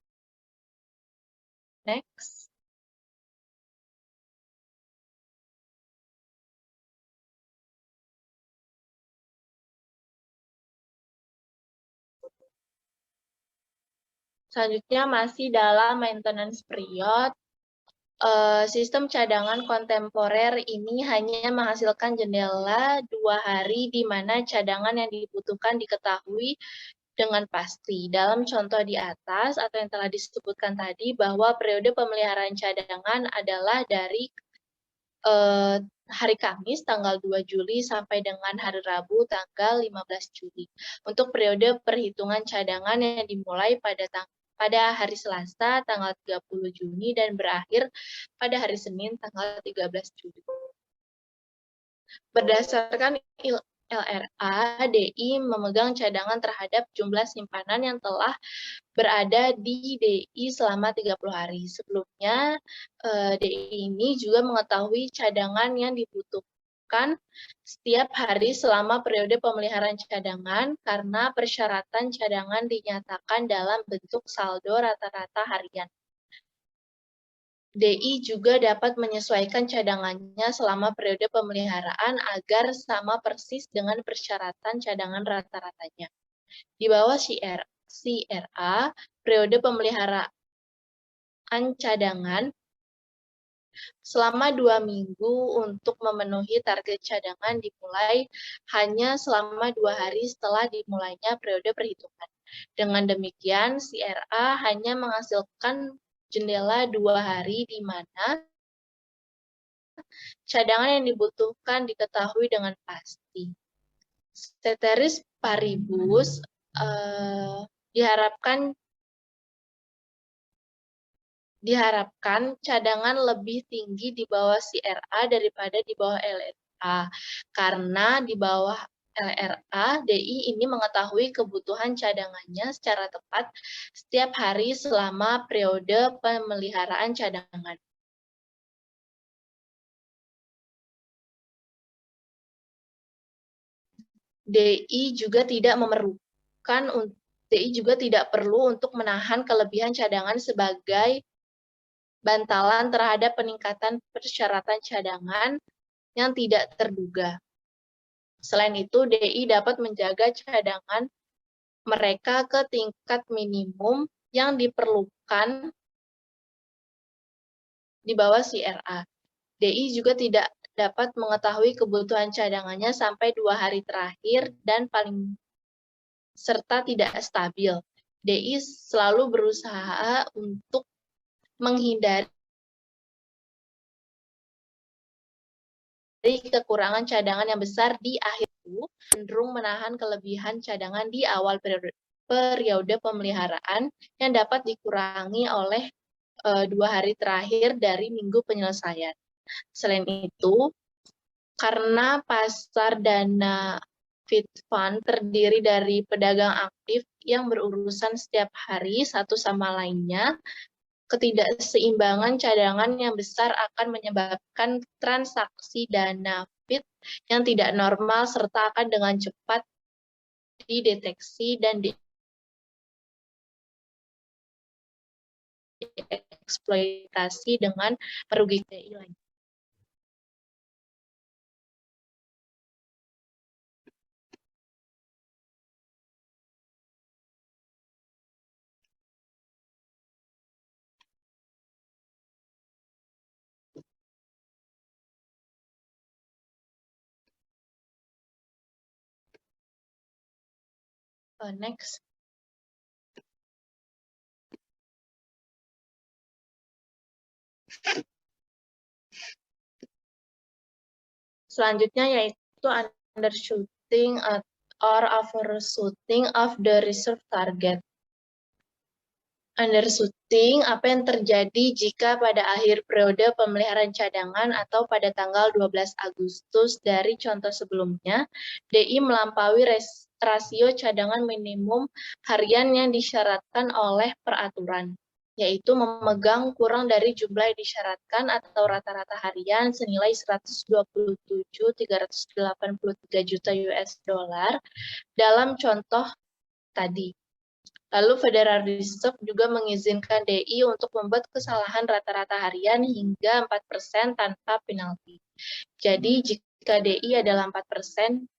Next. Selanjutnya masih dalam maintenance period, sistem cadangan kontemporer ini hanya menghasilkan jendela 2 hari di mana cadangan yang dibutuhkan diketahui dengan pasti. Dalam contoh di atas atau yang telah disebutkan tadi, bahwa periode pemeliharaan cadangan adalah dari hari Kamis tanggal 2 Juli sampai dengan hari Rabu tanggal 15 Juli. Untuk periode perhitungan cadangan yang dimulai pada pada hari Selasa tanggal 30 Juni dan berakhir pada hari Senin tanggal 13 Juli. Berdasarkan LRA, DI memegang cadangan terhadap jumlah simpanan yang telah berada di DI selama 30 hari. Sebelumnya, DI ini juga mengetahui cadangan yang dibutuhkan setiap hari selama periode pemeliharaan cadangan karena persyaratan cadangan dinyatakan dalam bentuk saldo rata-rata harian. DI juga dapat menyesuaikan cadangannya selama periode pemeliharaan agar sama persis dengan persyaratan cadangan rata-ratanya. Di bawah CRA, periode pemeliharaan cadangan selama 2 minggu untuk memenuhi target cadangan dimulai hanya selama 2 hari setelah dimulainya periode perhitungan. Dengan demikian, CRA hanya menghasilkan jendela 2 hari di mana cadangan yang dibutuhkan diketahui dengan pasti. Ceteris paribus diharapkan cadangan lebih tinggi di bawah CRA daripada di bawah LRA. Karena di bawah LRA, DI ini mengetahui kebutuhan cadangannya secara tepat setiap hari selama periode pemeliharaan cadangan. DI juga tidak perlu untuk menahan kelebihan cadangan sebagai bantalan terhadap peningkatan persyaratan cadangan yang tidak terduga. Selain itu, DI dapat menjaga cadangan mereka ke tingkat minimum yang diperlukan di bawah CRA. DI juga tidak dapat mengetahui kebutuhan cadangannya sampai 2 hari terakhir dan serta tidak stabil. DI selalu berusaha untuk menghindari kekurangan cadangan yang besar di akhir itu, cenderung menahan kelebihan cadangan di awal periode pemeliharaan yang dapat dikurangi oleh 2 hari terakhir dari minggu penyelesaian. Selain itu, karena pasar dana Feed Fund terdiri dari pedagang aktif yang berurusan setiap hari satu sama lainnya, ketidakseimbangan cadangan yang besar akan menyebabkan transaksi dana feed yang tidak normal serta akan dengan cepat dideteksi dan dieksploitasi dengan merugikan DI lain. Next. Selanjutnya yaitu undershooting or overshooting of the reserve target. Undershooting, apa yang terjadi jika pada akhir periode pemeliharaan cadangan atau pada tanggal 12 Agustus dari contoh sebelumnya, DI melampaui rasio cadangan minimum harian yang disyaratkan oleh peraturan, yaitu memegang kurang dari jumlah yang disyaratkan atau rata-rata harian senilai 127.383 juta US dollar dalam contoh tadi. Lalu Federal Reserve juga mengizinkan DI untuk membuat kesalahan rata-rata harian hingga 4% tanpa penalti. Jadi jika DI adalah 4%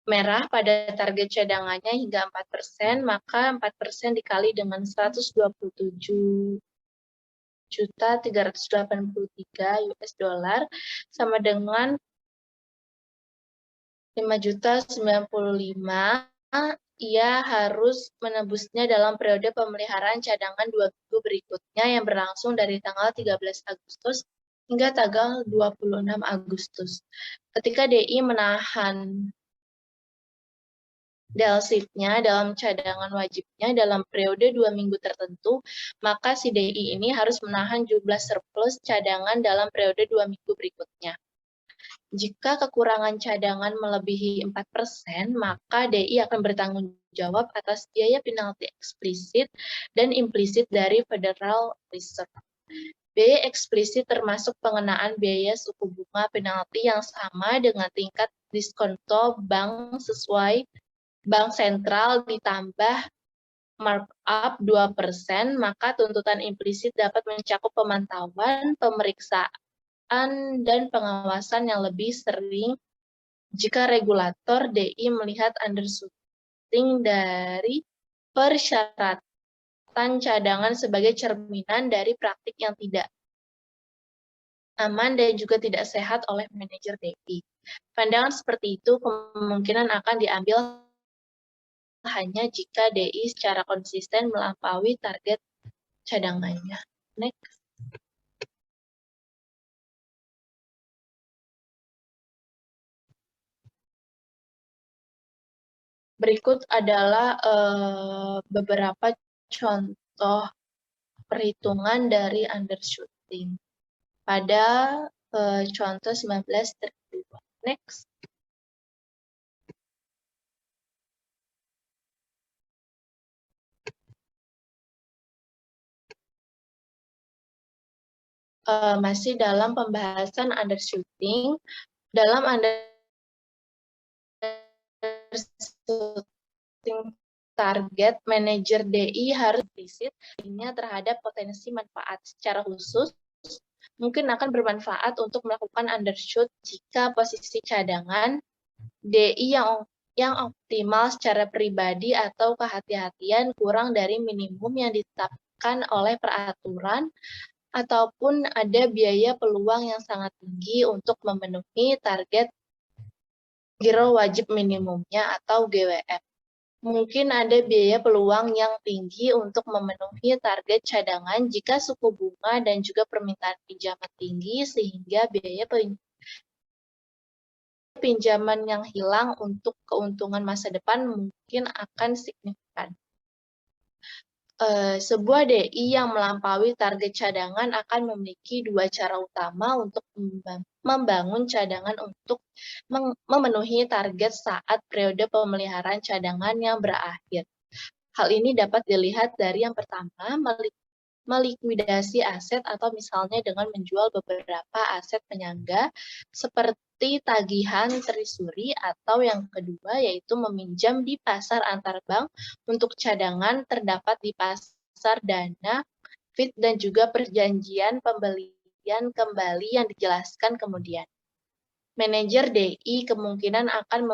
merah pada target cadangannya hingga 4%, maka 4% dikali dengan 127.383 US dollar sama dengan 5.095. Ia harus menebusnya dalam periode pemeliharaan cadangan 2 minggu berikutnya yang berlangsung dari tanggal 13 Agustus hingga tanggal 26 Agustus. Ketika DI menahan Dalsifnya dalam cadangan wajibnya dalam periode 2 minggu tertentu, maka si DI ini harus menahan jumlah surplus cadangan dalam periode 2 minggu berikutnya. Jika kekurangan cadangan melebihi 4%, maka DI akan bertanggung jawab atas biaya penalti eksplisit dan implisit dari Federal Reserve. Biaya eksplisit termasuk pengenaan biaya suku bunga penalti yang sama dengan tingkat diskonto bank sesuai bank sentral ditambah markup 2%, maka tuntutan implisit dapat mencakup pemantauan, pemeriksaan, dan pengawasan yang lebih sering jika regulator DI melihat undershooting dari persyaratan cadangan sebagai cerminan dari praktik yang tidak aman dan juga tidak sehat oleh manajer DI. Pandangan seperti itu kemungkinan akan diambil hanya jika DI secara konsisten melampaui target cadangannya. Next. Berikut adalah beberapa contoh perhitungan dari undershooting pada contoh 1932. Next. Masih dalam pembahasan undershooting, dalam undershooting target, manajer DI harus implisit terhadap potensi manfaat. Secara khusus, mungkin akan bermanfaat untuk melakukan undershoot jika posisi cadangan DI yang optimal secara pribadi atau kehati-hatian kurang dari minimum yang ditetapkan oleh peraturan, ataupun ada biaya peluang yang sangat tinggi untuk memenuhi target giro wajib minimumnya atau GWM. Mungkin ada biaya peluang yang tinggi untuk memenuhi target cadangan jika suku bunga dan juga permintaan pinjaman tinggi, sehingga biaya pinjaman yang hilang untuk keuntungan masa depan mungkin akan signifikan. Sebuah DI yang melampaui target cadangan akan memiliki dua cara utama untuk membangun cadangan untuk memenuhi target saat periode pemeliharaan cadangan yang berakhir. Hal ini dapat dilihat dari yang pertama, melikuidasi aset atau misalnya dengan menjual beberapa aset penyangga seperti tagihan trisuri, atau yang kedua yaitu meminjam di pasar antar bank untuk cadangan terdapat di pasar dana fit dan juga perjanjian pembelian kembali yang dijelaskan kemudian. Manajer DI kemungkinan akan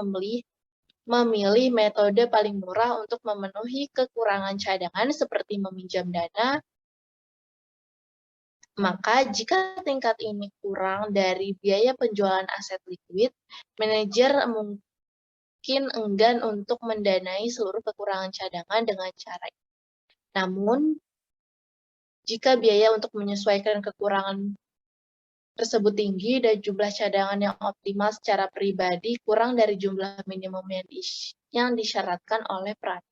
memilih metode paling murah untuk memenuhi kekurangan cadangan seperti meminjam dana. Maka jika tingkat ini kurang dari biaya penjualan aset likuid, manajer mungkin enggan untuk mendanai seluruh kekurangan cadangan dengan cara ini. Namun, jika biaya untuk menyesuaikan kekurangan tersebut tinggi dan jumlah cadangan yang optimal secara pribadi kurang dari jumlah minimum yang disyaratkan oleh peraturan.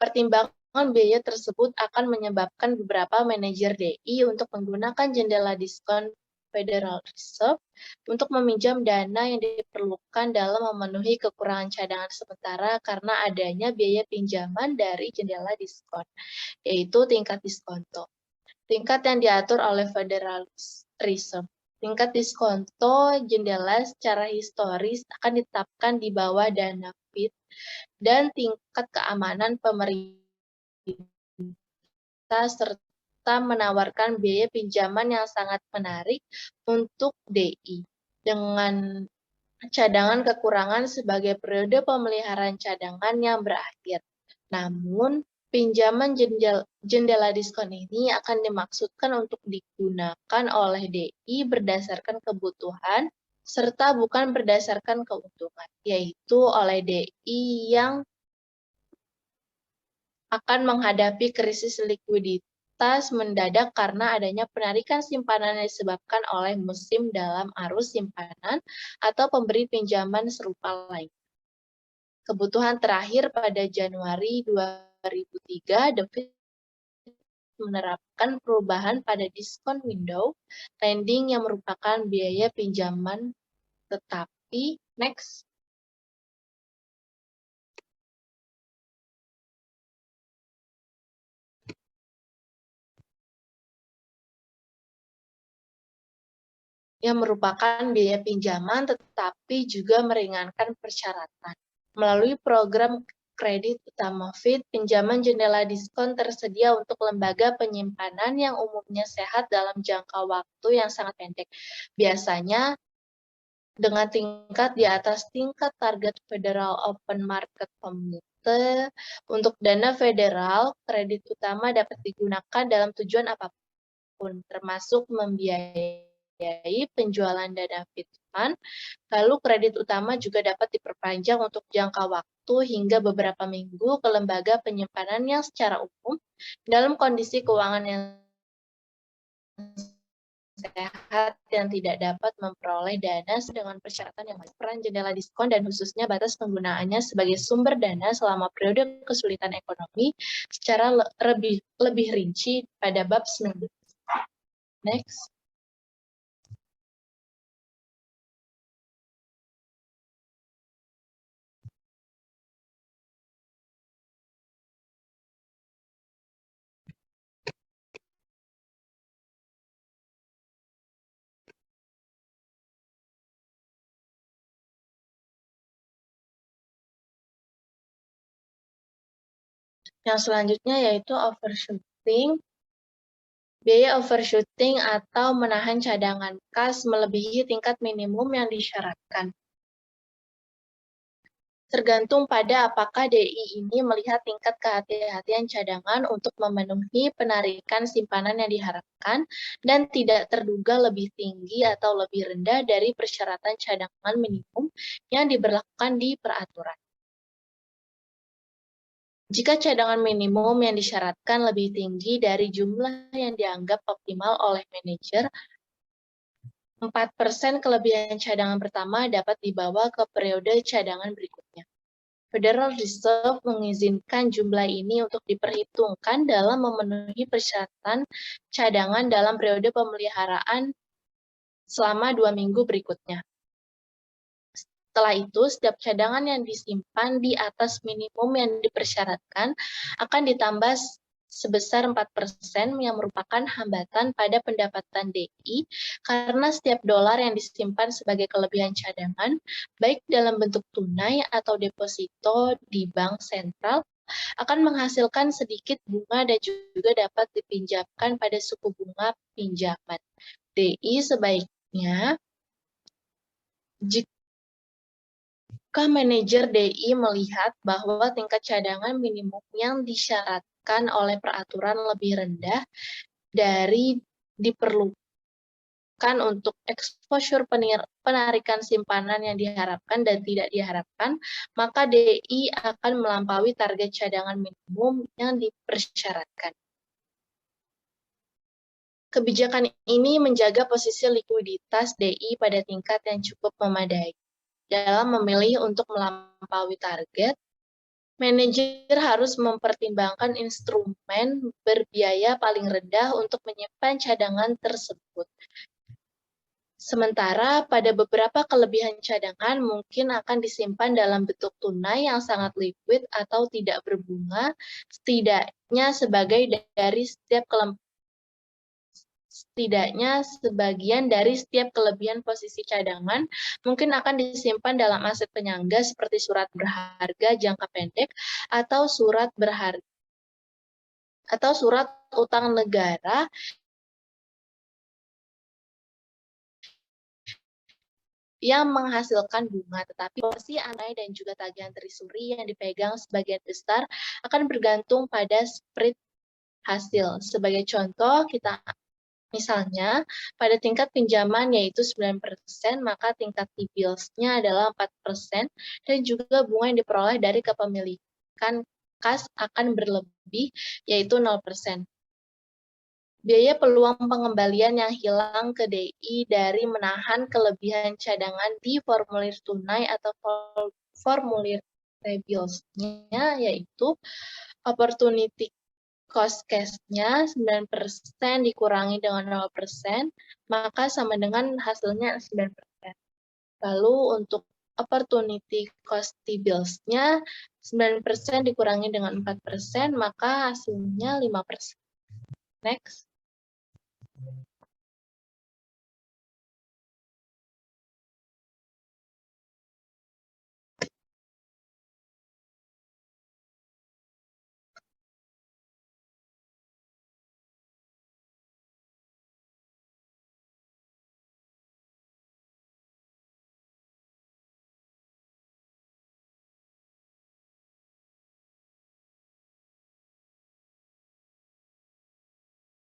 Pertimbangan biaya tersebut akan menyebabkan beberapa manajer DI untuk menggunakan jendela diskon Federal Reserve untuk meminjam dana yang diperlukan dalam memenuhi kekurangan cadangan sementara karena adanya biaya pinjaman dari jendela diskon, yaitu tingkat diskonto. Tingkat yang diatur oleh Federal Reserve. Tingkat diskonto jendela secara historis akan ditetapkan di bawah dana FIT dan tingkat keamanan pemerintah serta menawarkan biaya pinjaman yang sangat menarik untuk DI dengan cadangan kekurangan sebagai periode pemeliharaan cadangan yang berakhir. Namun, pinjaman jendela diskon ini akan dimaksudkan untuk digunakan oleh DI berdasarkan kebutuhan serta bukan berdasarkan keuntungan, yaitu oleh DI yang akan menghadapi krisis likuiditas likuiditas mendadak karena adanya penarikan simpanan yang disebabkan oleh musim dalam arus simpanan atau pemberi pinjaman serupa lain. Kebutuhan terakhir pada Januari 2003, The Fed menerapkan perubahan pada diskon window lending yang merupakan biaya pinjaman tetapi next yang merupakan biaya pinjaman tetapi juga meringankan persyaratan. Melalui program kredit utama Fed, pinjaman jendela diskon tersedia untuk lembaga penyimpanan yang umumnya sehat dalam jangka waktu yang sangat pendek. Biasanya dengan tingkat di atas tingkat target Federal Open Market Commitment. Untuk dana federal, kredit utama dapat digunakan dalam tujuan apapun, termasuk membiayai penjualan dana Fed Fund. Lalu kredit utama juga dapat diperpanjang untuk jangka waktu hingga beberapa minggu ke lembaga penyimpanan yang secara umum dalam kondisi keuangan yang sehat yang tidak dapat memperoleh dana dengan persyaratan yang baik. Peran jendela diskon dan khususnya batas penggunaannya sebagai sumber dana selama periode kesulitan ekonomi secara lebih rinci pada bab 19. Next. Yang selanjutnya yaitu overshooting. Biaya overshooting atau menahan cadangan kas melebihi tingkat minimum yang disyaratkan. Tergantung pada apakah DI ini melihat tingkat kehati-hatian cadangan untuk memenuhi penarikan simpanan yang diharapkan dan tidak terduga lebih tinggi atau lebih rendah dari persyaratan cadangan minimum yang diberlakukan di peraturan. Jika cadangan minimum yang disyaratkan lebih tinggi dari jumlah yang dianggap optimal oleh manajer, 4% kelebihan cadangan pertama dapat dibawa ke periode cadangan berikutnya. Federal Reserve mengizinkan jumlah ini untuk diperhitungkan dalam memenuhi persyaratan cadangan dalam periode pemeliharaan selama 2 minggu berikutnya. Setelah itu, setiap cadangan yang disimpan di atas minimum yang dipersyaratkan akan ditambah sebesar 4% yang merupakan hambatan pada pendapatan DI karena setiap dolar yang disimpan sebagai kelebihan cadangan, baik dalam bentuk tunai atau deposito di bank sentral, akan menghasilkan sedikit bunga dan juga dapat dipinjamkan pada suku bunga pinjaman. DI sebaiknya jika manajer DI melihat bahwa tingkat cadangan minimum yang disyaratkan oleh peraturan lebih rendah dari diperlukan untuk exposure penarikan simpanan yang diharapkan dan tidak diharapkan, maka DI akan melampaui target cadangan minimum yang dipersyaratkan. Kebijakan ini menjaga posisi likuiditas DI pada tingkat yang cukup memadai. Dalam memilih untuk melampaui target, manajer harus mempertimbangkan instrumen berbiaya paling rendah untuk menyimpan cadangan tersebut. Sementara pada beberapa kelebihan cadangan mungkin akan disimpan dalam bentuk tunai yang sangat liquid atau tidak berbunga, setidaknya sebagian dari setiap kelebihan posisi cadangan mungkin akan disimpan dalam aset penyangga seperti surat berharga jangka pendek atau surat utang negara yang menghasilkan bunga, tetapi porsi anai dan juga tagihan terisuri yang dipegang sebagian besar akan bergantung pada spread hasil. Sebagai contoh, misalnya, pada tingkat pinjaman yaitu 9%, maka tingkat T-bills-nya adalah 4%, dan juga bunga yang diperoleh dari kepemilikan kas akan berlebih, yaitu 0%. Biaya peluang pengembalian yang hilang ke DI dari menahan kelebihan cadangan di formulir tunai atau formulir T-bills-nya, yaitu opportunity cost cash-nya 9% dikurangi dengan 0%, maka sama dengan hasilnya 9%. Lalu untuk opportunity cost T-bills-nya 9% dikurangi dengan 4%, maka hasilnya 5%. Next.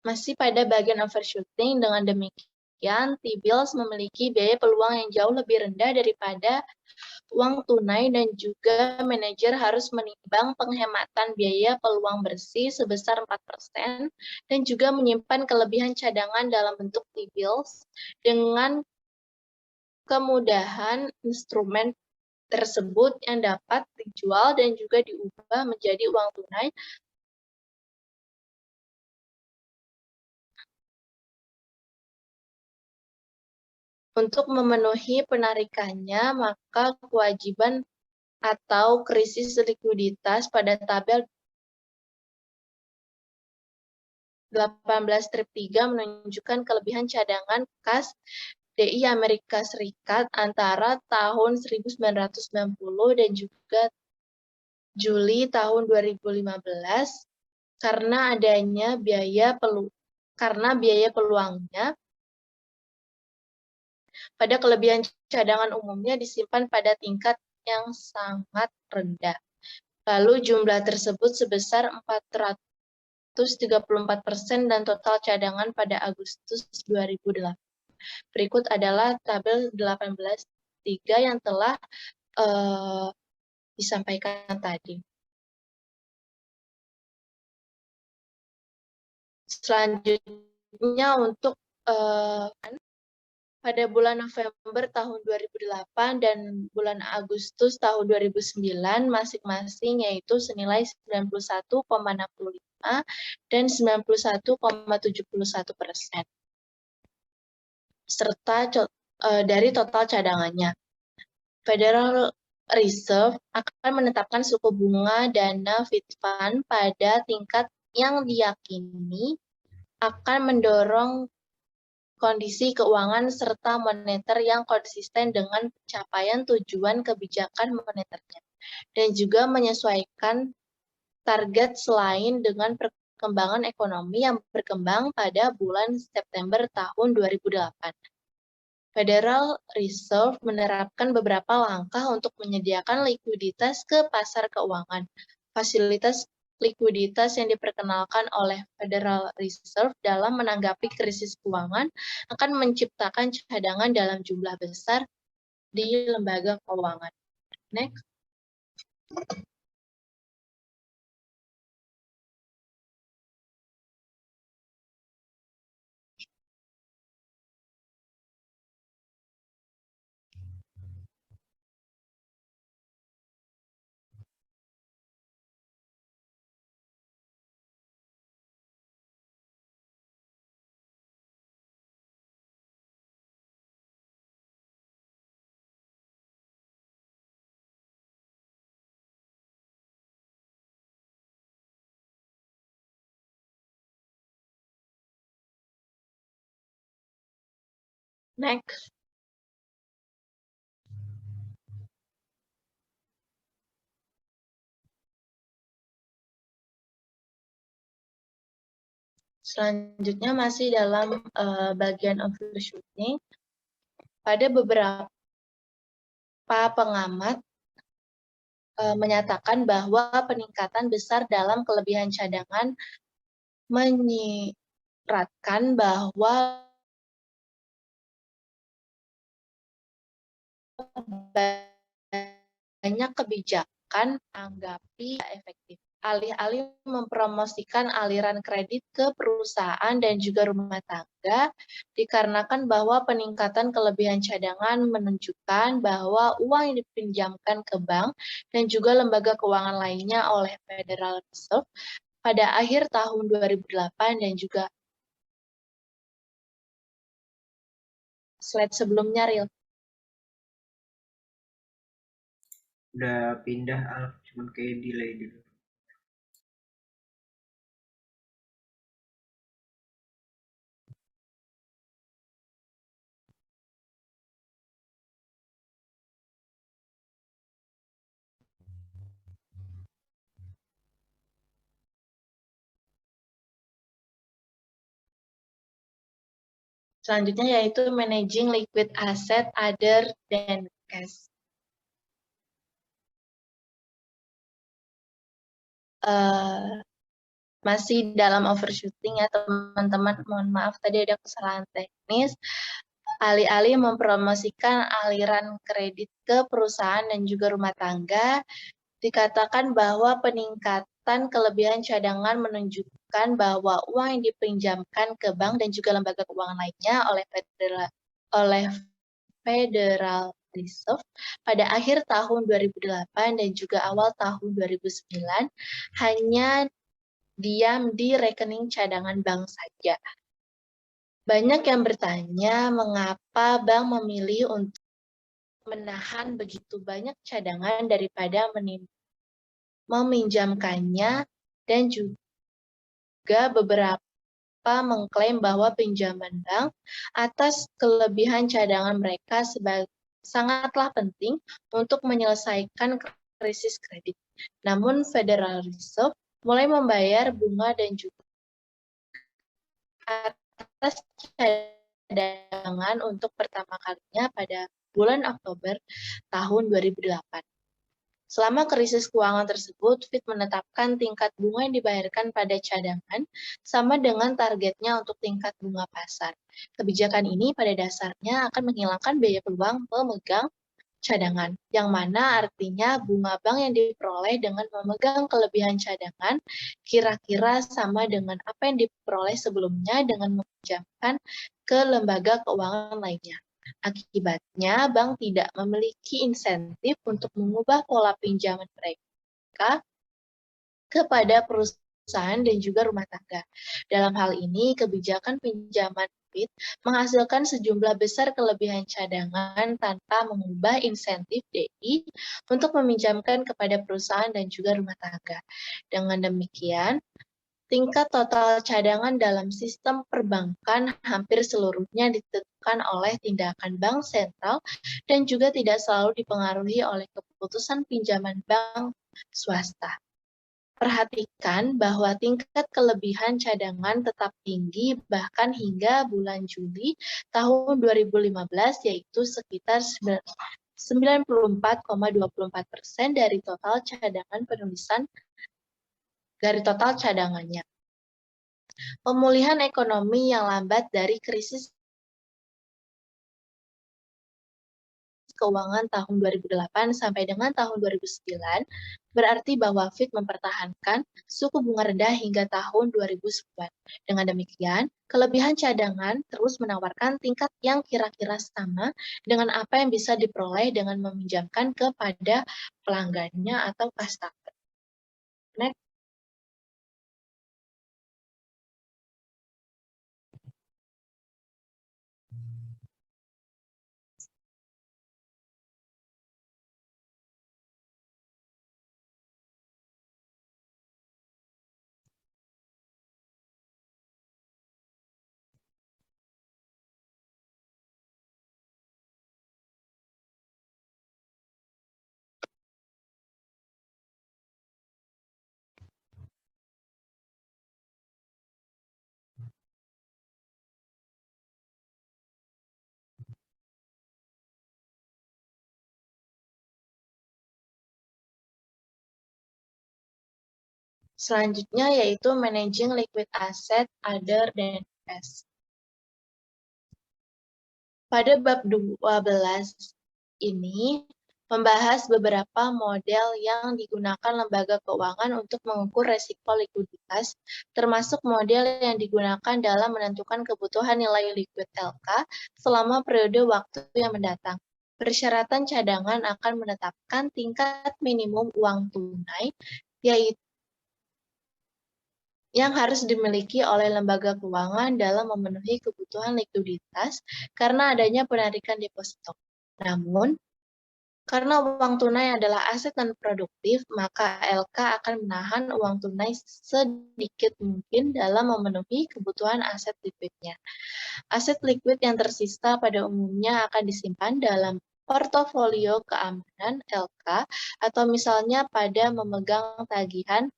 Masih pada bagian overshooting, dengan demikian T-bills memiliki biaya peluang yang jauh lebih rendah daripada uang tunai dan juga manajer harus menimbang penghematan biaya peluang bersih sebesar 4% dan juga menyimpan kelebihan cadangan dalam bentuk T-bills. Dengan kemudahan instrumen tersebut yang dapat dijual dan juga diubah menjadi uang tunai untuk memenuhi penarikannya, maka kewajiban atau krisis likuiditas pada tabel 18-3 menunjukkan kelebihan cadangan kas DI Amerika Serikat antara tahun 1990 dan juga Juli tahun 2015 karena biaya peluangnya pada kelebihan cadangan umumnya disimpan pada tingkat yang sangat rendah. Lalu jumlah tersebut sebesar 434% dan total cadangan pada Agustus 2008. Berikut adalah tabel 18.3 yang telah disampaikan tadi. Selanjutnya untuk pada bulan November tahun 2008 dan bulan Agustus tahun 2009 masing-masing yaitu senilai 91,65 dan 91,71% serta dari total cadangannya. Federal Reserve akan menetapkan suku bunga dana Fed Fund pada tingkat yang diyakini akan mendorong kondisi keuangan serta moneter yang konsisten dengan pencapaian tujuan kebijakan moneternya, dan juga menyesuaikan target selain dengan perkembangan ekonomi yang berkembang pada bulan September tahun 2008. Federal Reserve menerapkan beberapa langkah untuk menyediakan likuiditas ke pasar keuangan. Fasilitas likuiditas yang diperkenalkan oleh Federal Reserve dalam menanggapi krisis keuangan akan menciptakan cadangan dalam jumlah besar di lembaga keuangan. Next. Next. Selanjutnya masih dalam bagian overshooting. Pada beberapa pengamat menyatakan bahwa peningkatan besar dalam kelebihan cadangan menyiratkan bahwa banyak kebijakan anggapi efektif. alih-alih mempromosikan aliran kredit ke perusahaan dan juga rumah tangga, dikarenakan bahwa peningkatan kelebihan cadangan menunjukkan bahwa uang yang dipinjamkan ke bank dan juga lembaga keuangan lainnya oleh Federal Reserve pada akhir tahun 2008 dan juga slide sebelumnya, Ril. Udah pindah, cuman kayak delay dulu. Selanjutnya yaitu managing liquid asset other than cash. Masih dalam overshooting ya teman-teman, mohon maaf tadi ada kesalahan teknis. Alih-alih mempromosikan aliran kredit ke perusahaan dan juga rumah tangga, dikatakan bahwa peningkatan kelebihan cadangan menunjukkan bahwa uang yang dipinjamkan ke bank dan juga lembaga keuangan lainnya oleh Federal Reserve pada akhir tahun 2008 dan juga awal tahun 2009 hanya diam di rekening cadangan bank saja. Banyak yang bertanya mengapa bank memilih untuk menahan begitu banyak cadangan daripada meminjamkannya, dan juga beberapa mengklaim bahwa pinjaman bank atas kelebihan cadangan mereka sangatlah penting untuk menyelesaikan krisis kredit. Namun Federal Reserve mulai membayar bunga dan juga atas cadangan untuk pertama kalinya pada bulan Oktober tahun 2008. Selama krisis keuangan tersebut, Fed menetapkan tingkat bunga yang dibayarkan pada cadangan sama dengan targetnya untuk tingkat bunga pasar. Kebijakan ini pada dasarnya akan menghilangkan biaya peluang pemegang cadangan, yang mana artinya bunga bank yang diperoleh dengan memegang kelebihan cadangan kira-kira sama dengan apa yang diperoleh sebelumnya dengan meminjamkan ke lembaga keuangan lainnya. Akibatnya, bank tidak memiliki insentif untuk mengubah pola pinjaman mereka kepada perusahaan dan juga rumah tangga. Dalam hal ini, kebijakan pinjaman Fed menghasilkan sejumlah besar kelebihan cadangan tanpa mengubah insentif DI untuk meminjamkan kepada perusahaan dan juga rumah tangga. Dengan demikian, tingkat total cadangan dalam sistem perbankan hampir seluruhnya ditentukan oleh tindakan bank sentral dan juga tidak selalu dipengaruhi oleh keputusan pinjaman bank swasta. Perhatikan bahwa tingkat kelebihan cadangan tetap tinggi bahkan hingga bulan Juli tahun 2015, yaitu sekitar 94,24% dari total cadangan penulisan dari total cadangannya. Pemulihan ekonomi yang lambat dari krisis keuangan tahun 2008 sampai dengan tahun 2009 berarti bahwa Fed mempertahankan suku bunga rendah hingga tahun 2009. Dengan demikian, kelebihan cadangan terus menawarkan tingkat yang kira-kira sama dengan apa yang bisa diperoleh dengan meminjamkan kepada pelanggannya atau customer. Next. Selanjutnya yaitu managing liquid asset other than cash. Pada bab 12 ini, membahas beberapa model yang digunakan lembaga keuangan untuk mengukur resiko likuiditas, termasuk model yang digunakan dalam menentukan kebutuhan nilai likuid LK selama periode waktu yang mendatang. Persyaratan cadangan akan menetapkan tingkat minimum uang tunai, yaitu yang harus dimiliki oleh lembaga keuangan dalam memenuhi kebutuhan likuiditas karena adanya penarikan deposito. Namun, karena uang tunai adalah aset non-produktif, maka LK akan menahan uang tunai sedikit mungkin dalam memenuhi kebutuhan aset likuidnya. Aset likuid yang tersisa pada umumnya akan disimpan dalam portofolio keamanan LK atau misalnya pada memegang tagihan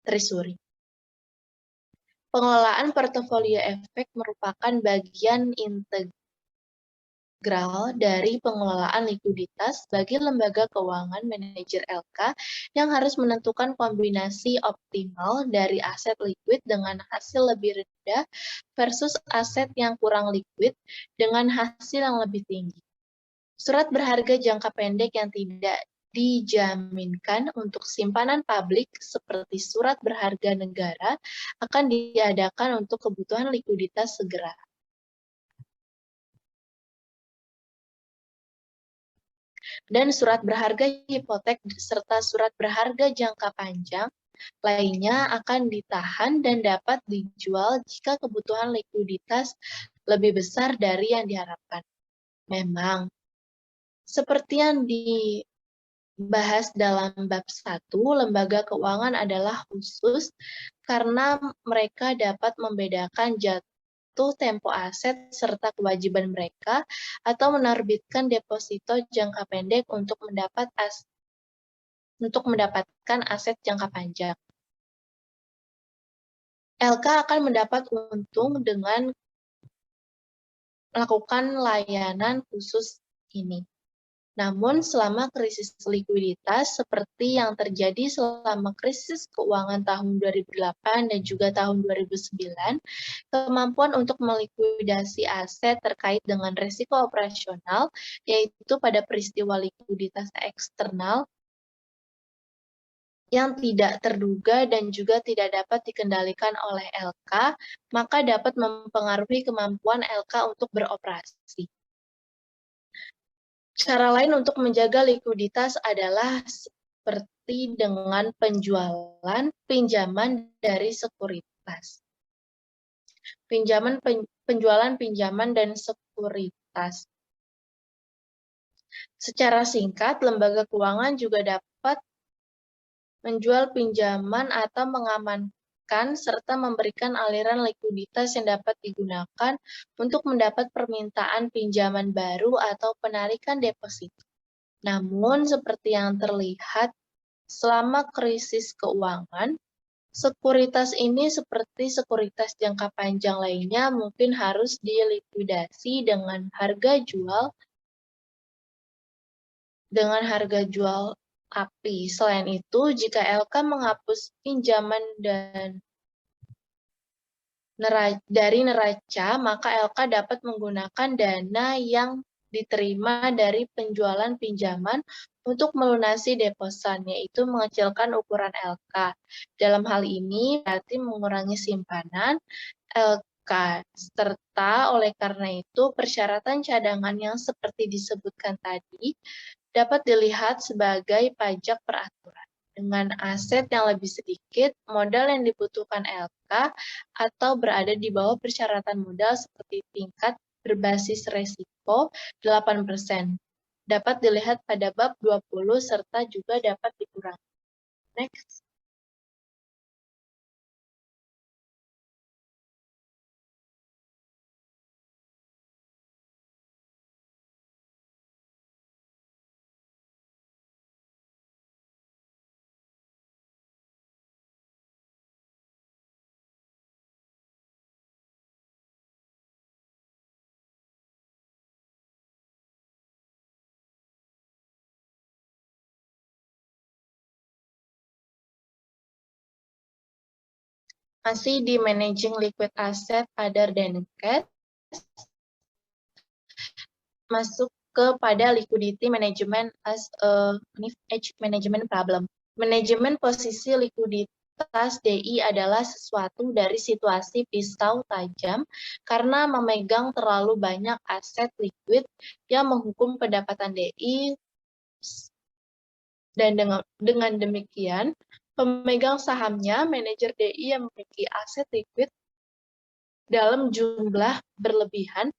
treasury. Pengelolaan portofolio efek merupakan bagian integral dari pengelolaan likuiditas bagi lembaga keuangan manajer LK yang harus menentukan kombinasi optimal dari aset likuid dengan hasil lebih rendah versus aset yang kurang likuid dengan hasil yang lebih tinggi. Surat berharga jangka pendek yang tidak dijaminkan untuk simpanan publik seperti surat berharga negara akan diadakan untuk kebutuhan likuiditas segera. Dan surat berharga hipotek serta surat berharga jangka panjang lainnya akan ditahan dan dapat dijual jika kebutuhan likuiditas lebih besar dari yang diharapkan. Memang, seperti yang dibahas dalam bab 1, lembaga keuangan adalah khusus karena mereka dapat membedakan jatuh tempo aset serta kewajiban mereka atau menerbitkan deposito jangka pendek untuk mendapatkan aset jangka panjang. LK akan mendapat untung dengan melakukan layanan khusus ini. Namun, selama krisis likuiditas seperti yang terjadi selama krisis keuangan tahun 2008 dan juga tahun 2009, kemampuan untuk melikuidasi aset terkait dengan risiko operasional, yaitu pada peristiwa likuiditas eksternal yang tidak terduga dan juga tidak dapat dikendalikan oleh LK, maka dapat mempengaruhi kemampuan LK untuk beroperasi. Cara lain untuk menjaga likuiditas adalah seperti dengan pinjaman dari sekuritas. Penjualan pinjaman dan sekuritas. Secara singkat, lembaga keuangan juga dapat menjual pinjaman atau mengamankan serta memberikan aliran likuiditas yang dapat digunakan untuk mendapat permintaan pinjaman baru atau penarikan deposito. Namun, seperti yang terlihat selama krisis keuangan, sekuritas ini seperti sekuritas jangka panjang lainnya mungkin harus dilikuidasi dengan harga jual api. Selain itu, jika LK menghapus pinjaman dari neraca, maka LK dapat menggunakan dana yang diterima dari penjualan pinjaman untuk melunasi deposan, yaitu mengecilkan ukuran LK. Dalam hal ini berarti mengurangi simpanan LK, serta oleh karena itu persyaratan cadangan yang seperti disebutkan tadi dapat dilihat sebagai pajak peraturan. Dengan aset yang lebih sedikit, modal yang dibutuhkan LK atau berada di bawah persyaratan modal seperti tingkat berbasis resiko 8%. Dapat dilihat pada bab 20 serta juga dapat dikurangi. Next. Masih di Managing Liquid Asset Other Than Cash, masuk kepada liquidity management as a edge management problem. Manajemen posisi likuiditas DI adalah sesuatu dari situasi pisau tajam karena memegang terlalu banyak aset liquid yang menghukum pendapatan DI, dan dengan demikian pemegang sahamnya, manajer DI yang memiliki aset liquid dalam jumlah berlebihan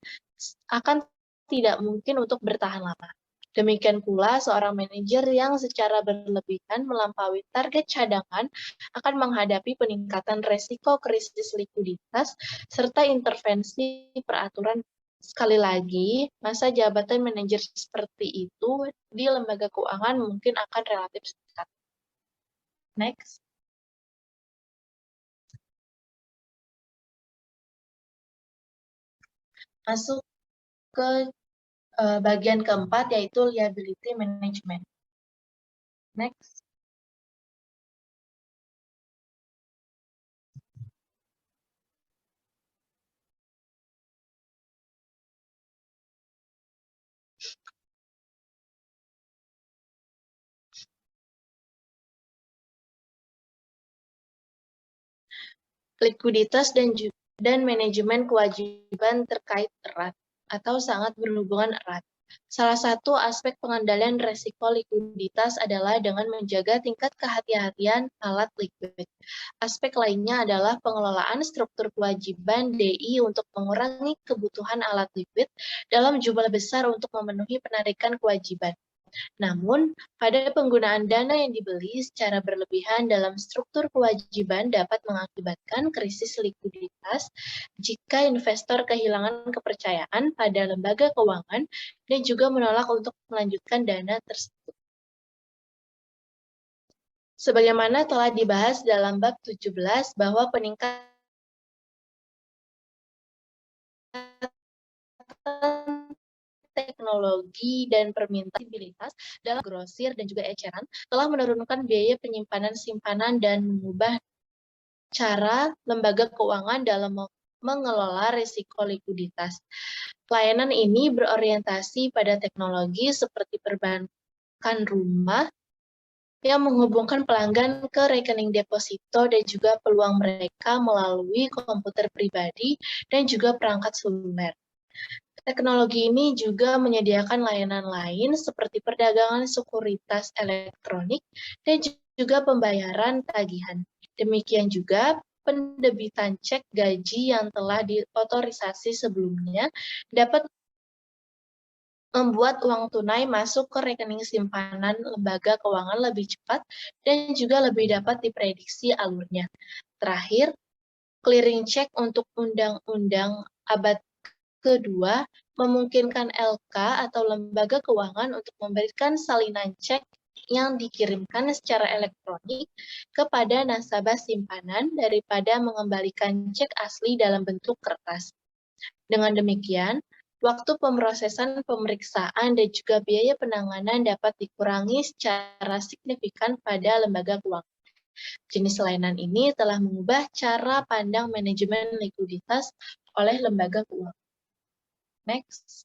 akan tidak mungkin untuk bertahan lama. Demikian pula, seorang manajer yang secara berlebihan melampaui target cadangan akan menghadapi peningkatan resiko krisis likuiditas serta intervensi peraturan. Sekali lagi, masa jabatan manajer seperti itu di lembaga keuangan mungkin akan relatif singkat. Next. Masuk ke bagian keempat, yaitu liability management. Next. Likuiditas dan manajemen kewajiban terkait erat atau sangat berhubungan erat. Salah satu aspek pengendalian resiko likuiditas adalah dengan menjaga tingkat kehati-hatian alat likuid. Aspek lainnya adalah pengelolaan struktur kewajiban DI untuk mengurangi kebutuhan alat likuid dalam jumlah besar untuk memenuhi penarikan kewajiban. Namun, pada penggunaan dana yang dibeli secara berlebihan dalam struktur kewajiban dapat mengakibatkan krisis likuiditas jika investor kehilangan kepercayaan pada lembaga keuangan dan juga menolak untuk melanjutkan dana tersebut. Sebagaimana telah dibahas dalam bab 17 bahwa peningkatan teknologi dan permintaan mobilitas dalam grosir dan juga eceran telah menurunkan biaya penyimpanan simpanan dan mengubah cara lembaga keuangan dalam mengelola risiko likuiditas. Layanan ini berorientasi pada teknologi seperti perbankan rumah yang menghubungkan pelanggan ke rekening deposito dan juga peluang mereka melalui komputer pribadi dan juga perangkat seluler. Teknologi ini juga menyediakan layanan lain seperti perdagangan sekuritas elektronik dan juga pembayaran tagihan. Demikian juga pendebitan cek gaji yang telah diotorisasi sebelumnya dapat membuat uang tunai masuk ke rekening simpanan lembaga keuangan lebih cepat dan juga lebih dapat diprediksi alurnya. Terakhir, clearing check untuk undang-undang abad kedua memungkinkan LK atau lembaga keuangan untuk memberikan salinan cek yang dikirimkan secara elektronik kepada nasabah simpanan daripada mengembalikan cek asli dalam bentuk kertas. Dengan demikian, waktu pemrosesan pemeriksaan dan juga biaya penanganan dapat dikurangi secara signifikan pada lembaga keuangan. Jenis layanan ini telah mengubah cara pandang manajemen likuiditas oleh lembaga keuangan. Next.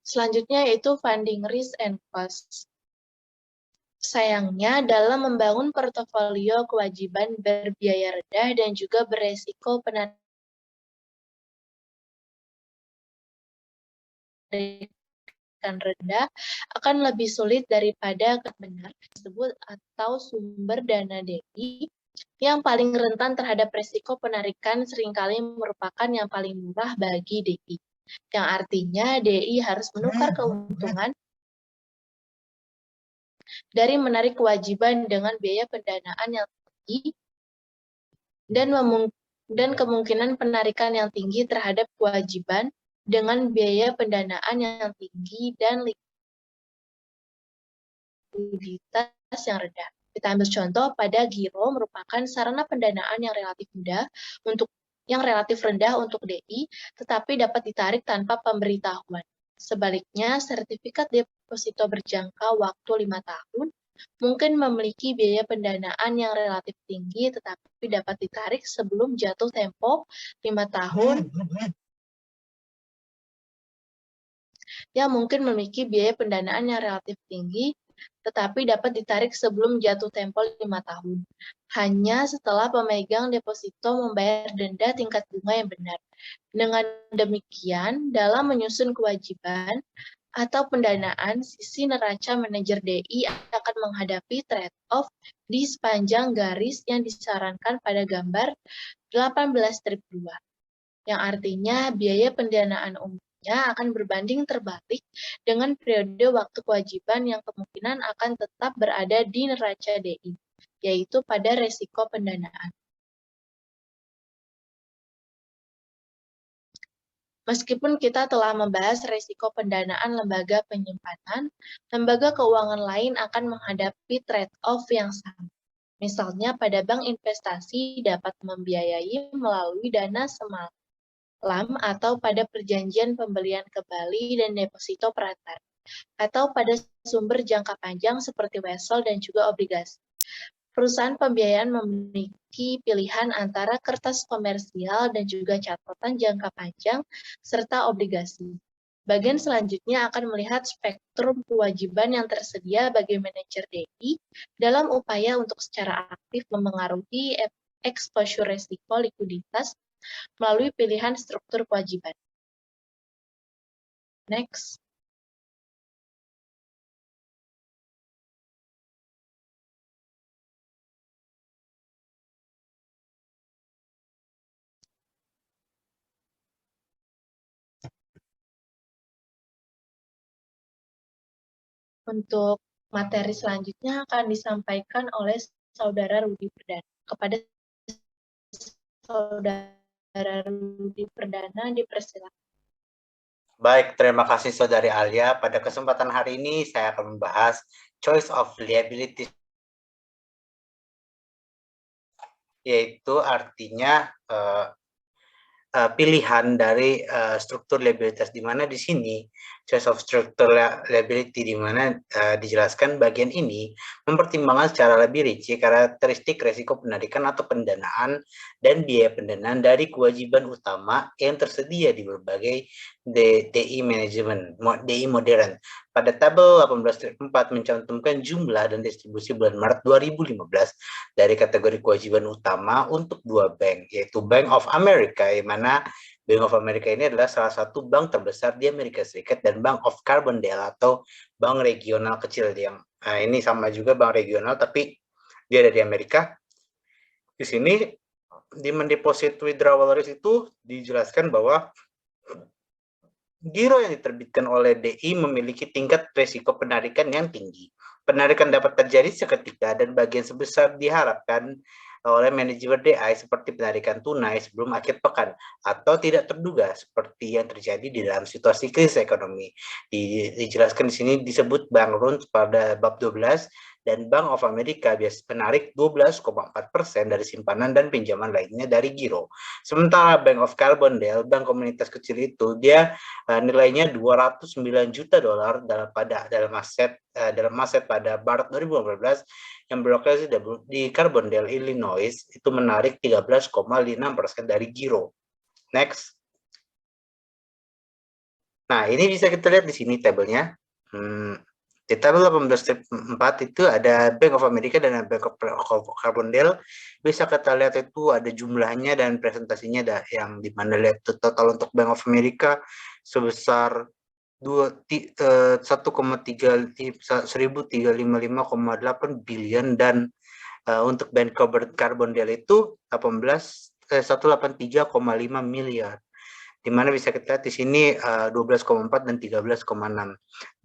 Selanjutnya yaitu funding risk and cost. Sayangnya, dalam membangun portofolio kewajiban berbiaya rendah dan juga beresiko penarikan rendah akan lebih sulit daripada benar tersebut atau sumber dana DI yang paling rentan terhadap resiko penarikan seringkali merupakan yang paling murah bagi DI. Yang artinya DI harus menukar keuntungan dari menarik kewajiban dengan biaya pendanaan yang tinggi dan kemungkinan penarikan yang tinggi terhadap kewajiban dengan biaya pendanaan yang tinggi dan likuiditas yang rendah. Kita ambil contoh pada giro merupakan sarana pendanaan yang relatif mudah untuk yang relatif rendah untuk DI, tetapi dapat ditarik tanpa pemberitahuan. Sebaliknya, sertifikat deposito berjangka waktu 5 tahun mungkin memiliki biaya pendanaan yang relatif tinggi, tetapi dapat ditarik sebelum jatuh tempo 5 tahun yang mungkin memiliki biaya pendanaan yang relatif tinggi, tetapi dapat ditarik sebelum jatuh tempo 5 tahun. Hanya setelah pemegang deposito membayar denda tingkat bunga yang benar. Dengan demikian, dalam menyusun kewajiban atau pendanaan, sisi neraca manajer DI akan menghadapi trade-off di sepanjang garis yang disarankan pada gambar 18-2, yang artinya biaya pendanaan umumnya akan berbanding terbalik dengan periode waktu kewajiban yang kemungkinan akan tetap berada di neraca DI, yaitu pada resiko pendanaan. Meskipun kita telah membahas risiko pendanaan lembaga penyimpanan, lembaga keuangan lain akan menghadapi trade-off yang sama. Misalnya pada bank investasi dapat membiayai melalui dana semalam atau pada perjanjian pembelian kembali dan deposito perantara, atau pada sumber jangka panjang seperti wesel dan juga obligasi. Perusahaan pembiayaan memiliki pilihan antara kertas komersial dan juga catatan jangka panjang serta obligasi. Bagian selanjutnya akan melihat spektrum kewajiban yang tersedia bagi manajer DI dalam upaya untuk secara aktif memengaruhi exposure resiko likuiditas melalui pilihan struktur kewajiban. Next. Untuk materi selanjutnya akan disampaikan oleh Saudara Rudi Perdana. Kepada Saudara Rudi Perdana dipersilakan. Baik, terima kasih Saudari Alia. Pada kesempatan hari ini saya akan membahas choice of liability, yaitu artinya pilihan dari struktur liabilitas, di mana di sini choice of structure liability, di mana dijelaskan bagian ini mempertimbangkan secara lebih rinci karakteristik resiko penarikan atau pendanaan dan biaya pendanaan dari kewajiban utama yang tersedia di berbagai DI manajemen, DI modern. Pada tabel 18.4 mencantumkan jumlah dan distribusi bulan Maret 2015 dari kategori kewajiban utama untuk dua bank, yaitu Bank of America, yang mana Bank of America ini adalah salah satu bank terbesar di Amerika Serikat, dan Bank of Carbondale atau bank regional kecil yang ini sama juga bank regional tapi dia ada di Amerika. Di sini demand deposit withdrawal risk itu dijelaskan bahwa giro yang diterbitkan oleh DI memiliki tingkat risiko penarikan yang tinggi. Penarikan dapat terjadi seketika dan bagian sebesar diharapkan oleh manajemen DI seperti penarikan tunai sebelum akhir pekan atau tidak terduga seperti yang terjadi di dalam situasi krisis ekonomi. Dijelaskan di sini disebut bank runs pada bab 12, dan Bank of America biasa menarik 12,4% dari simpanan dan pinjaman lainnya dari giro. Sementara Bank of Carbondale, bank komunitas kecil itu, dia nilainya 209 juta dolar dalam aset pada Maret 2015 yang berlokasi di Carbondale, Illinois, itu menarik 13,6% dari giro. Next. Nah, ini bisa kita lihat di sini tabelnya. Di tabel 18.4 itu ada Bank of America dan Bank of Carbondale. Bisa kita lihat itu ada jumlahnya dan presentasinya yang dimana lihat total untuk Bank of America sebesar 1,355,8 billion, dan untuk Bank Carbondale itu 183,5 miliar. Di mana bisa kita lihat di sini 12,4 dan 13,6.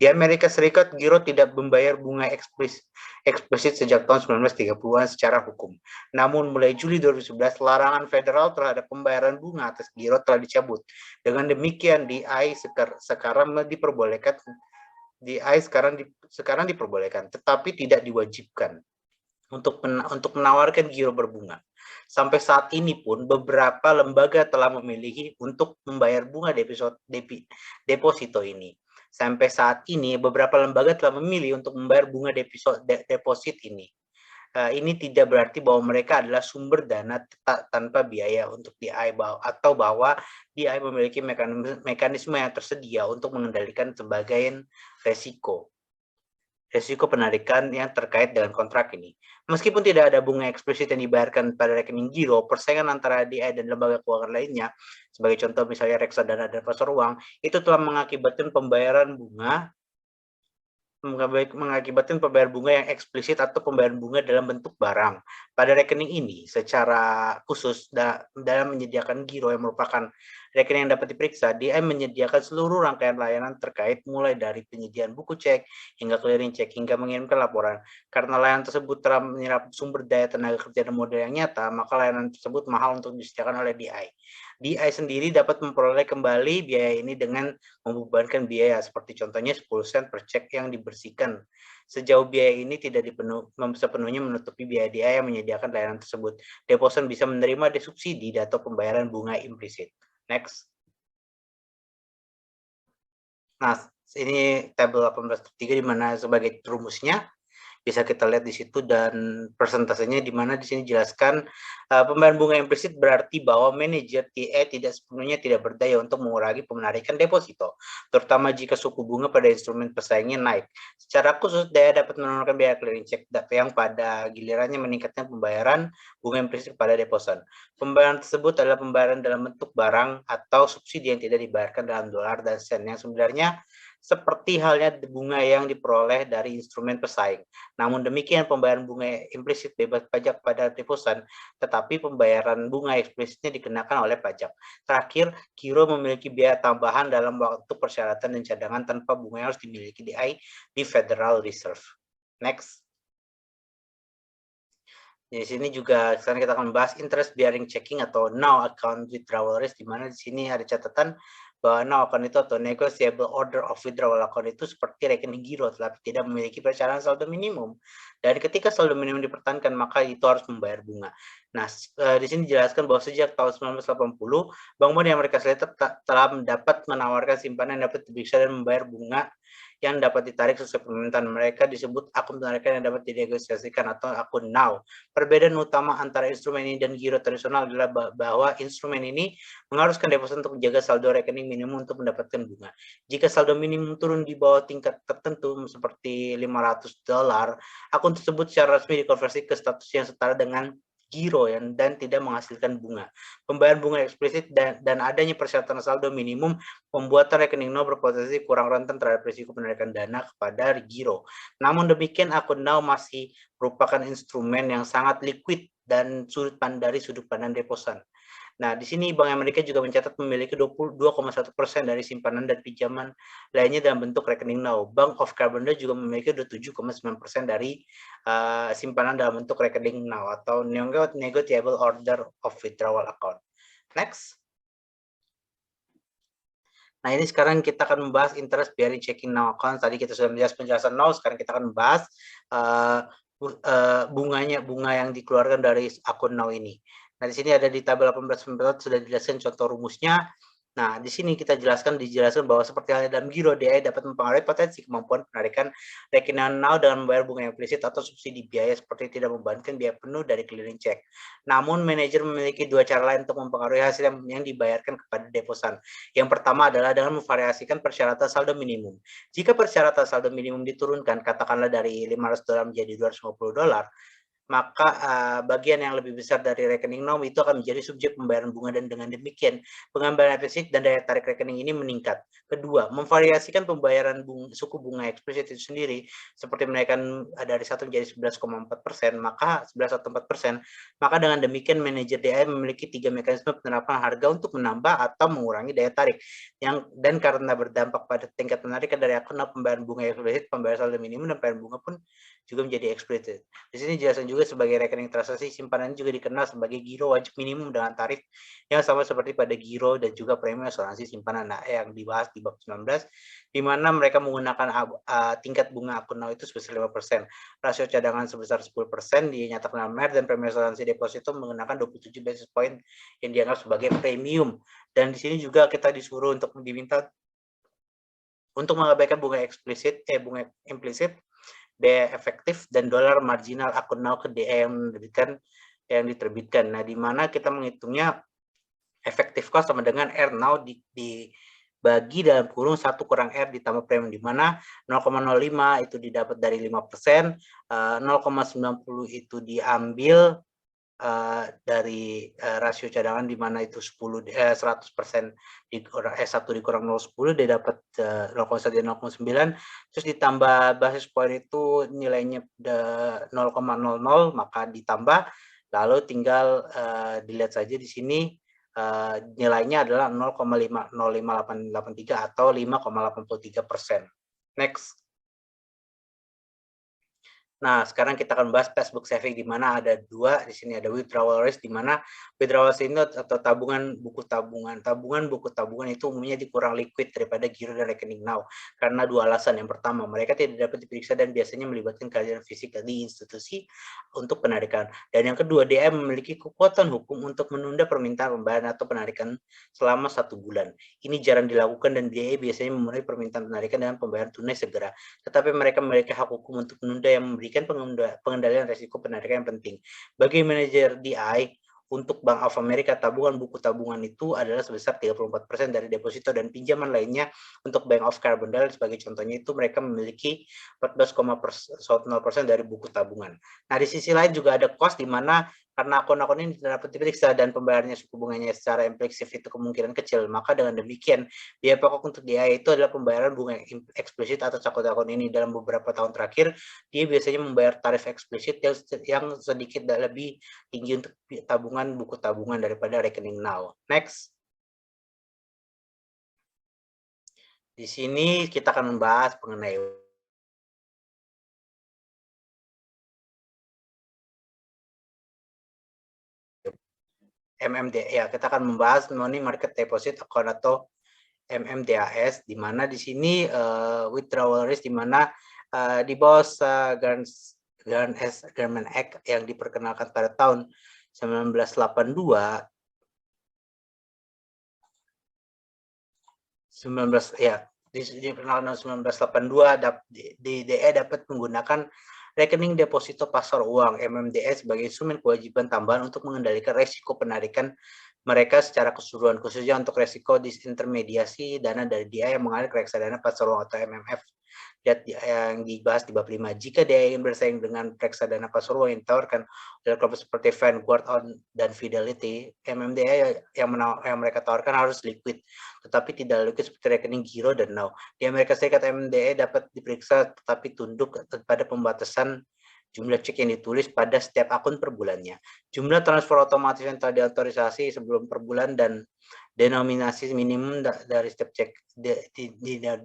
Di Amerika Serikat, giro tidak membayar bunga eksplisit sejak tahun 1930-an secara hukum. Namun mulai Juli 2011, larangan federal terhadap pembayaran bunga atas giro telah dicabut. Dengan demikian, DI sekarang diperbolehkan, tetapi tidak diwajibkan. untuk menawarkan giro berbunga. Sampai saat ini pun beberapa lembaga telah memilih untuk membayar bunga deposito ini. Sampai saat ini beberapa lembaga telah memilih untuk membayar bunga deposit ini. Ini tidak berarti bahwa mereka adalah sumber dana tanpa biaya untuk DI atau bahwa DI memiliki mekanisme yang tersedia untuk mengendalikan sebagian resiko penarikan yang terkait dengan kontrak ini. Meskipun tidak ada bunga eksplisit yang dibayarkan pada rekening giro, persaingan antara DI dan lembaga keuangan lainnya, sebagai contoh misalnya reksadana dan pasar uang, itu telah mengakibatkan pembayaran bunga yang eksplisit atau pembayaran bunga dalam bentuk barang pada rekening ini secara khusus dalam menyediakan giro yang merupakan rekening yang dapat diperiksa. DI menyediakan seluruh rangkaian layanan terkait mulai dari penyediaan buku cek hingga clearing cek hingga mengirimkan laporan. Karena layanan tersebut telah menyerap sumber daya tenaga kerja dan modal yang nyata, maka layanan tersebut mahal untuk disediakan oleh DI. DI sendiri dapat memperoleh kembali biaya ini dengan membebankan biaya seperti contohnya 10 sen per cek yang dibersihkan. Sejauh biaya ini tidak sepenuhnya menutupi biaya DI yang menyediakan layanan tersebut, deposan bisa menerima desubsidi atau pembayaran bunga implisit. Next. Nah, ini tabel 18.3 di mana sebagai rumusnya bisa kita lihat di situ dan persentasenya di mana di sini jelaskan pembayaran bunga implisit berarti bahwa manajer TE tidak sepenuhnya tidak berdaya untuk mengurangi penarikan deposito, terutama jika suku bunga pada instrumen pesaingnya naik. Secara khusus, daya dapat menurunkan biaya clearing check yang pada gilirannya meningkatkan pembayaran bunga implisit pada deposan. Pembayaran tersebut adalah pembayaran dalam bentuk barang atau subsidi yang tidak dibayarkan dalam dolar dan sen yang sebenarnya seperti halnya bunga yang diperoleh dari instrumen pesaing. Namun demikian, pembayaran bunga implisit bebas pajak pada deposan, tetapi pembayaran bunga eksplisitnya dikenakan oleh pajak. Terakhir, giro memiliki biaya tambahan dalam waktu persyaratan dan cadangan tanpa bunga yang harus dimiliki DI di Federal Reserve. Next. Di sini juga sekarang kita akan membahas interest bearing checking atau now account withdrawal risk, di mana di sini ada catatan bahwa now account itu atau negotiable order of withdrawal account itu seperti rekening giro tetapi tidak memiliki persyaratan saldo minimum. Dan ketika saldo minimum dipertahankan maka itu harus membayar bunga. Nah, di sini dijelaskan bahwa sejak tahun 1980 Bank Modern Amerika Serikat telah dapat menawarkan simpanan yang dapat diperiksa dan membayar bunga yang dapat ditarik sesuai permintaan mereka disebut akun penarikan yang dapat dinegosiasikan atau akun now. Perbedaan utama antara instrumen ini dan giro tradisional adalah bahwa instrumen ini mengharuskan deposit untuk menjaga saldo rekening minimum untuk mendapatkan bunga. Jika saldo minimum turun di bawah tingkat tertentu seperti $500, akun tersebut secara resmi dikonversi ke status yang setara dengan giro dan tidak menghasilkan bunga. Pembayaran bunga eksplisit dan adanya persyaratan saldo minimum pembuatan rekening now berpotensi kurang rentan terhadap risiko penarikan dana kepada giro. Namun demikian, akun now masih merupakan instrumen yang sangat liquid dan dari sudut pandang deposan. Nah, di sini Bank Amerika juga mencatat memiliki 22,1% dari simpanan dan pinjaman lainnya dalam bentuk rekening now. Bank of Canada juga memiliki 27,9% dari simpanan dalam bentuk rekening now atau negotiable order of withdrawal account. Next. Nah, ini sekarang kita akan membahas interest bearing checking now account. Tadi kita sudah menjelaskan penjelasan now, sekarang kita akan membahas bunga yang dikeluarkan dari akun now ini. Nah, di sini ada di tabel 18 sudah dijelaskan contoh rumusnya. Nah, di sini kita dijelaskan bahwa seperti halnya dalam giro, DI dapat mempengaruhi potensi kemampuan penarikan rekening now dengan membayar bunga implisit atau subsidi biaya seperti tidak membebankan biaya penuh dari clearing check. Namun, manajer memiliki dua cara lain untuk mempengaruhi hasil yang dibayarkan kepada deposan. Yang pertama adalah dengan memvariasikan persyaratan saldo minimum. Jika persyaratan saldo minimum diturunkan, katakanlah dari $500 menjadi $250, maka bagian yang lebih besar dari rekening now itu akan menjadi subjek pembayaran bunga dan dengan demikian pengambilan implisit dan daya tarik rekening ini meningkat. Kedua, memvariasikan pembayaran suku bunga eksplisit itu sendiri seperti menaikkan dari 1 menjadi 11,4%, maka 11 atau 4%, maka dengan demikian manajer DI memiliki 3 mekanisme penerapan harga untuk menambah atau mengurangi daya tarik dan karena berdampak pada tingkat penarikan dari akun pembayaran bunga eksplisit, pembayaran saldo minimum dan pembayaran bunga pun juga menjadi eksplisit. Di sini jelaskan juga juga sebagai rekening transaksi simpanan juga dikenal sebagai giro wajib minimum dengan tarif yang sama seperti pada giro dan juga premi asuransi simpanan. Nah, yang dibahas di bab 19, di mana mereka menggunakan tingkat bunga akun now itu sebesar 5%. Rasio cadangan sebesar 10% dinyatakan MER dan premi asuransi deposito menggunakan 27 basis point yang dianggap sebagai premium. Dan di sini juga kita disuruh untuk diminta untuk mengabaikan bunga implisit, biaya efektif dan dolar marginal akun now ke DE yang diterbitkan. Nah, di mana kita menghitungnya efektif cost sama dengan R now dibagi dalam kurung 1 kurang R ditambah premium, di mana 0,05 itu didapat dari 5%, 0,90 itu diambil dari rasio cadangan, di mana itu 100% 1 dikurang 0,10 dia dapat 0,1 dan 0,9, terus ditambah basis point itu nilainya 0,00 maka ditambah, lalu tinggal dilihat saja di sini nilainya adalah 0,50583 atau 5,83%. Next. Nah, sekarang kita akan bahas passbook saving, di mana ada 2, di sini ada withdrawal risk, di mana withdrawal risk atau tabungan buku tabungan. Tabungan buku tabungan itu umumnya dikurang liquid daripada giro dan rekening now, karena 2 alasan. Yang pertama, mereka tidak dapat diperiksa dan biasanya melibatkan kehadiran fisik di institusi untuk penarikan. Dan yang kedua, DM memiliki kekuatan hukum untuk menunda permintaan pembayaran atau penarikan selama 1 bulan. Ini jarang dilakukan dan DE biasanya memenuhi permintaan penarikan dengan pembayaran tunai segera. Tetapi mereka memiliki hak hukum untuk menunda yang memberikan pengendalian risiko penarikan yang penting. Bagi manajer DI, untuk Bank of America, tabungan buku tabungan itu adalah sebesar 34% dari deposito dan pinjaman lainnya. Untuk Bank of Carbondale sebagai contohnya itu mereka memiliki 14,0% dari buku tabungan. Nah, di sisi lain juga ada cost, di mana karena akun-akun ini tidak dapat diperiksa dan pembayarannya suku bunganya secara implisit itu kemungkinan kecil, maka dengan demikian biaya pokok untuk DI itu adalah pembayaran bunga eksplisit atas akun-akun ini. Dalam beberapa tahun terakhir, dia biasanya membayar tarif eksplisit yang sedikit lebih tinggi untuk tabungan buku tabungan daripada rekening now. Next. Di sini kita akan membahas mengenai MMD. Ya, kita akan membahas money market deposit account atau MMDAS, di mana di sini withdrawal risk, di mana di bawah Garment Act yang diperkenalkan pada tahun 1982, diperkenalkan tahun 1982, DE dapat menggunakan rekening deposito pasar uang MMDS sebagai instrumen kewajiban tambahan untuk mengendalikan resiko penarikan mereka secara keseluruhan, khususnya untuk resiko disintermediasi dana dari DI yang mengalir ke reksadana pasar uang atau MMF yang dibahas di bab 5. Jika DI ingin bersaing dengan reksadana pasar uang yang ditawarkan oleh klub seperti Vanguard dan Fidelity, MMDI yang mereka tawarkan harus liquid, tetapi tidak liquid seperti rekening giro dan now. Di Amerika Serikat, MMDI dapat diperiksa tetapi tunduk pada pembatasan jumlah cek yang ditulis pada setiap akun per bulannya, jumlah transfer otomatis yang telah diautorisasi sebelum per bulan, dan denominasi minimum dari setiap cek,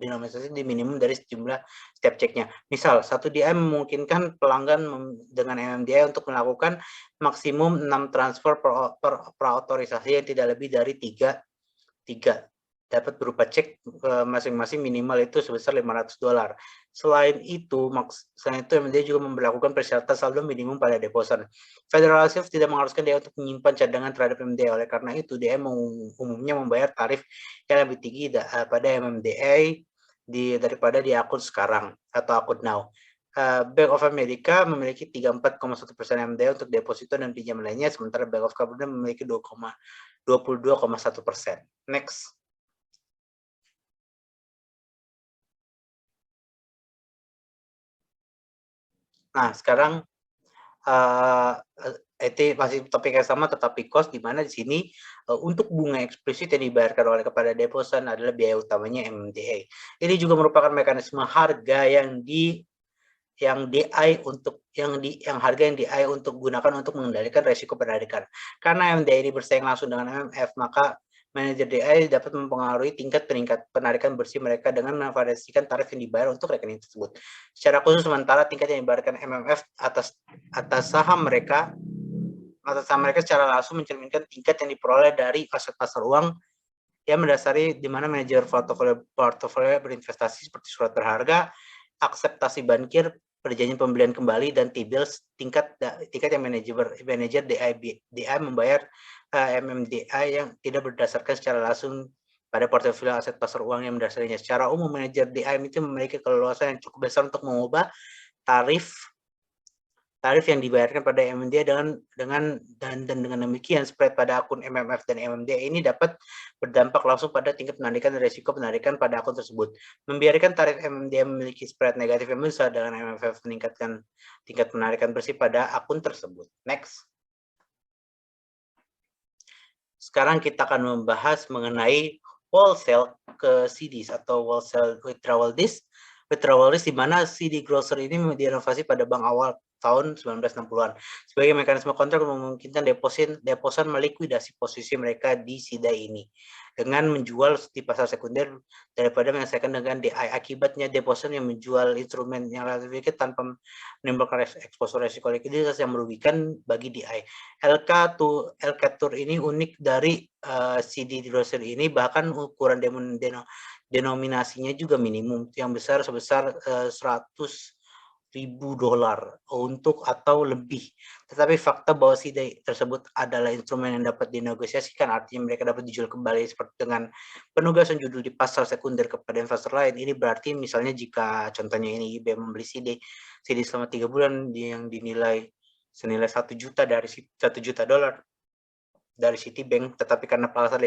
denominasi minimum dari jumlah setiap ceknya. Misal, satu DI memungkinkan pelanggan dengan MMDI untuk melakukan maksimum 6 transfer per autorisasi yang tidak lebih dari 3 dapat berupa cek masing-masing minimal itu sebesar $500. Selain itu MMDA juga memberlakukan persyaratan saldo minimum pada deposan. Federal Reserve tidak mengharuskan DI untuk menyimpan cadangan terhadap MMDA. Oleh karena itu, DI umumnya membayar tarif yang lebih tinggi pada MMDA daripada di akun sekarang atau akun now. Bank of America memiliki 34,1% MMDA untuk deposito dan pinjaman lainnya, sementara Bank of Carbondale memiliki 22,1%. Next. Nah, sekarang itu masih topik yang sama tetapi cost, di mana di sini untuk bunga eksplisit yang dibayarkan oleh kepada deposan adalah biaya utamanya MMDA. Ini juga merupakan mekanisme harga yang harga yang DI untuk gunakan untuk mengendalikan resiko penarikan. Karena MMDA ini bersaing langsung dengan MMF, maka manajer DI dapat mempengaruhi tingkat penarikan bersih mereka dengan memvariasikan tarif yang dibayar untuk rekening tersebut. Secara khusus, sementara tingkat yang dibayarkan MMF atas saham mereka secara langsung mencerminkan tingkat yang diperoleh dari aset pasar uang yang mendasari di mana manajer portofolio berinvestasi seperti surat berharga, akseptasi bankir, perjanjian pembelian kembali, dan T-bills. Tingkat yang manajer DI membayar MMDI yang tidak berdasarkan secara langsung pada portofolio aset pasar uang yang mendasarinya. Secara umum, manajer DI itu memiliki keleluasan yang cukup besar untuk mengubah tarif yang dibayarkan pada MMDI dengan demikian spread pada akun MMF dan MMDI ini dapat berdampak langsung pada tingkat penarikan dan risiko penarikan pada akun tersebut. Membiarkan tarif MMDI memiliki spread negatif yang besar dengan MMF meningkatkan tingkat penarikan bersih pada akun tersebut. Next. Sekarang kita akan membahas mengenai wholesale ke CDs atau wholesale withdrawal list. Withdrawal list di mana CD Grocer ini diinovasi pada bank awal tahun 1960-an. Sebagai mekanisme kontrak memungkinkan deposan melikuidasi posisi mereka di SIDA ini dengan menjual di pasar sekunder daripada menyelesaikan dengan DI. Akibatnya deposan yang menjual instrumen yang relatif tanpa menimbulkan eksposur resiko likuiditas yang merugikan bagi DI. LK Tour ini unik dari CD Grocer ini, bahkan ukuran denominasinya juga minimum yang besar sebesar $100.000 untuk atau lebih. Tetapi fakta bahwa CD tersebut adalah instrumen yang dapat dinegosiasikan, artinya mereka dapat dijual kembali seperti dengan penugasan judul di pasar sekunder kepada investor lain. Ini berarti misalnya jika contohnya ini IB membeli CD selama 3 bulan yang dinilai senilai $1 juta dari $1 juta dari Citibank, tetapi karena alasan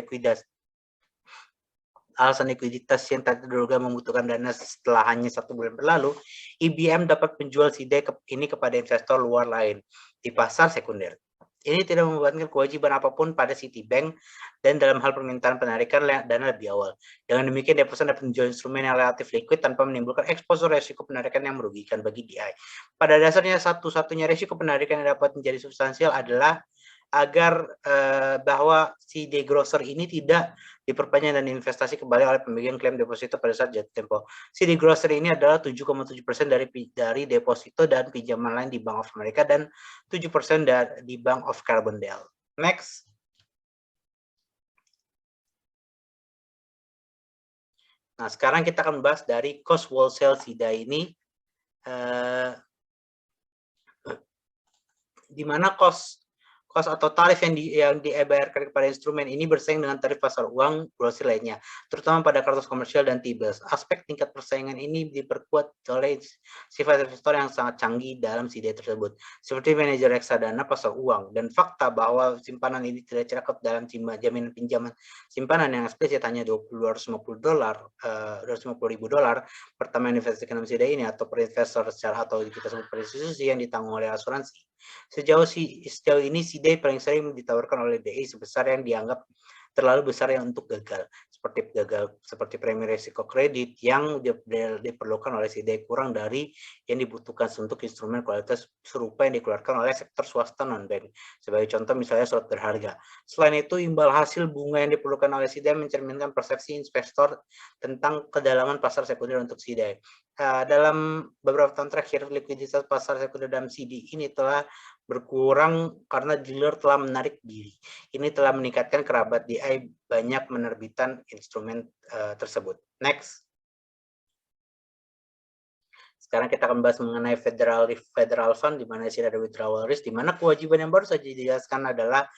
likuiditas yang tak terduga membutuhkan dana setelah hanya 1 bulan berlalu, IBM dapat menjual CD ini kepada investor luar lain di pasar sekunder. Ini tidak membuatkan kewajiban apapun pada Citibank dan dalam hal permintaan penarikan dana lebih awal. Dengan demikian, deposan dapat menjual instrumen yang relatif liquid tanpa menimbulkan eksposur resiko penarikan yang merugikan bagi DI. Pada dasarnya, satu-satunya resiko penarikan yang dapat menjadi substansial adalah agar bahwa si degrosser ini tidak diperpanjang dan investasi kembali oleh pemegang klaim deposito pada saat jatuh tempo. Si degrosser ini adalah 7,7% dari deposito dan pinjaman lain di Bank of America dan 7% di Bank of Carbondale. Next. Nah, sekarang kita akan membahas dari cost wholesale SIDA ini, di mana cost atau tarif yang dibayarkan kepada instrumen ini bersaing dengan tarif pasar uang grosir lainnya, terutama pada kartu komersial dan T-bills. Aspek tingkat persaingan ini diperkuat oleh sifat investor yang sangat canggih dalam CD tersebut, seperti manajer reksadana pasar uang, dan fakta bahwa simpanan ini tidak tercakup dalam jaminan pinjaman simpanan yang eksplisit hanya $250.000 pertama investasi dalam CD ini, atau per investor secara atau kita sebut per institusi yang ditanggung oleh asuransi. Sejauh ini CD paling sering ditawarkan oleh DI sebesar yang dianggap terlalu besar yang untuk gagal, seperti premi risiko kredit yang diperlukan oleh CD kurang dari yang dibutuhkan untuk instrumen kualitas serupa yang dikeluarkan oleh sektor swasta non-bank. Sebagai contoh misalnya surat berharga. Selain itu, imbal hasil bunga yang diperlukan oleh CD mencerminkan persepsi investor tentang kedalaman pasar sekunder untuk CD. Dalam beberapa tahun terakhir, likuiditas pasar sekunder dalam CD ini telah berkurang karena dealer telah menarik diri. Ini telah meningkatkan kerabat DI banyak menerbitkan instrumen tersebut. Next. Sekarang kita akan bahas mengenai Federal Fund, di mana sih ada withdrawal risk, di mana kewajiban yang baru saja dijelaskan adalah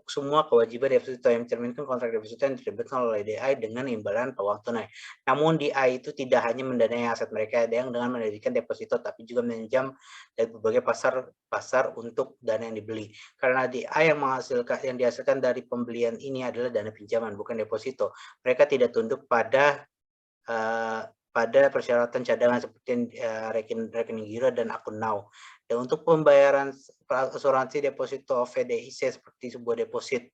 semua kewajiban deposito yang mencerminkan kontrak deposito yang diterbitkan oleh DI dengan imbalan uang tunai. Namun DI itu tidak hanya mendanai aset mereka yang dengan mendirikan deposito, tapi juga meminjam dari berbagai pasar untuk dana yang dibeli. Karena DI yang dihasilkan dari pembelian ini adalah dana pinjaman, bukan deposito. Mereka tidak tunduk pada persyaratan cadangan seperti rekening giro dan akun now. Dan untuk pembayaran asuransi deposito VDIC seperti sebuah deposit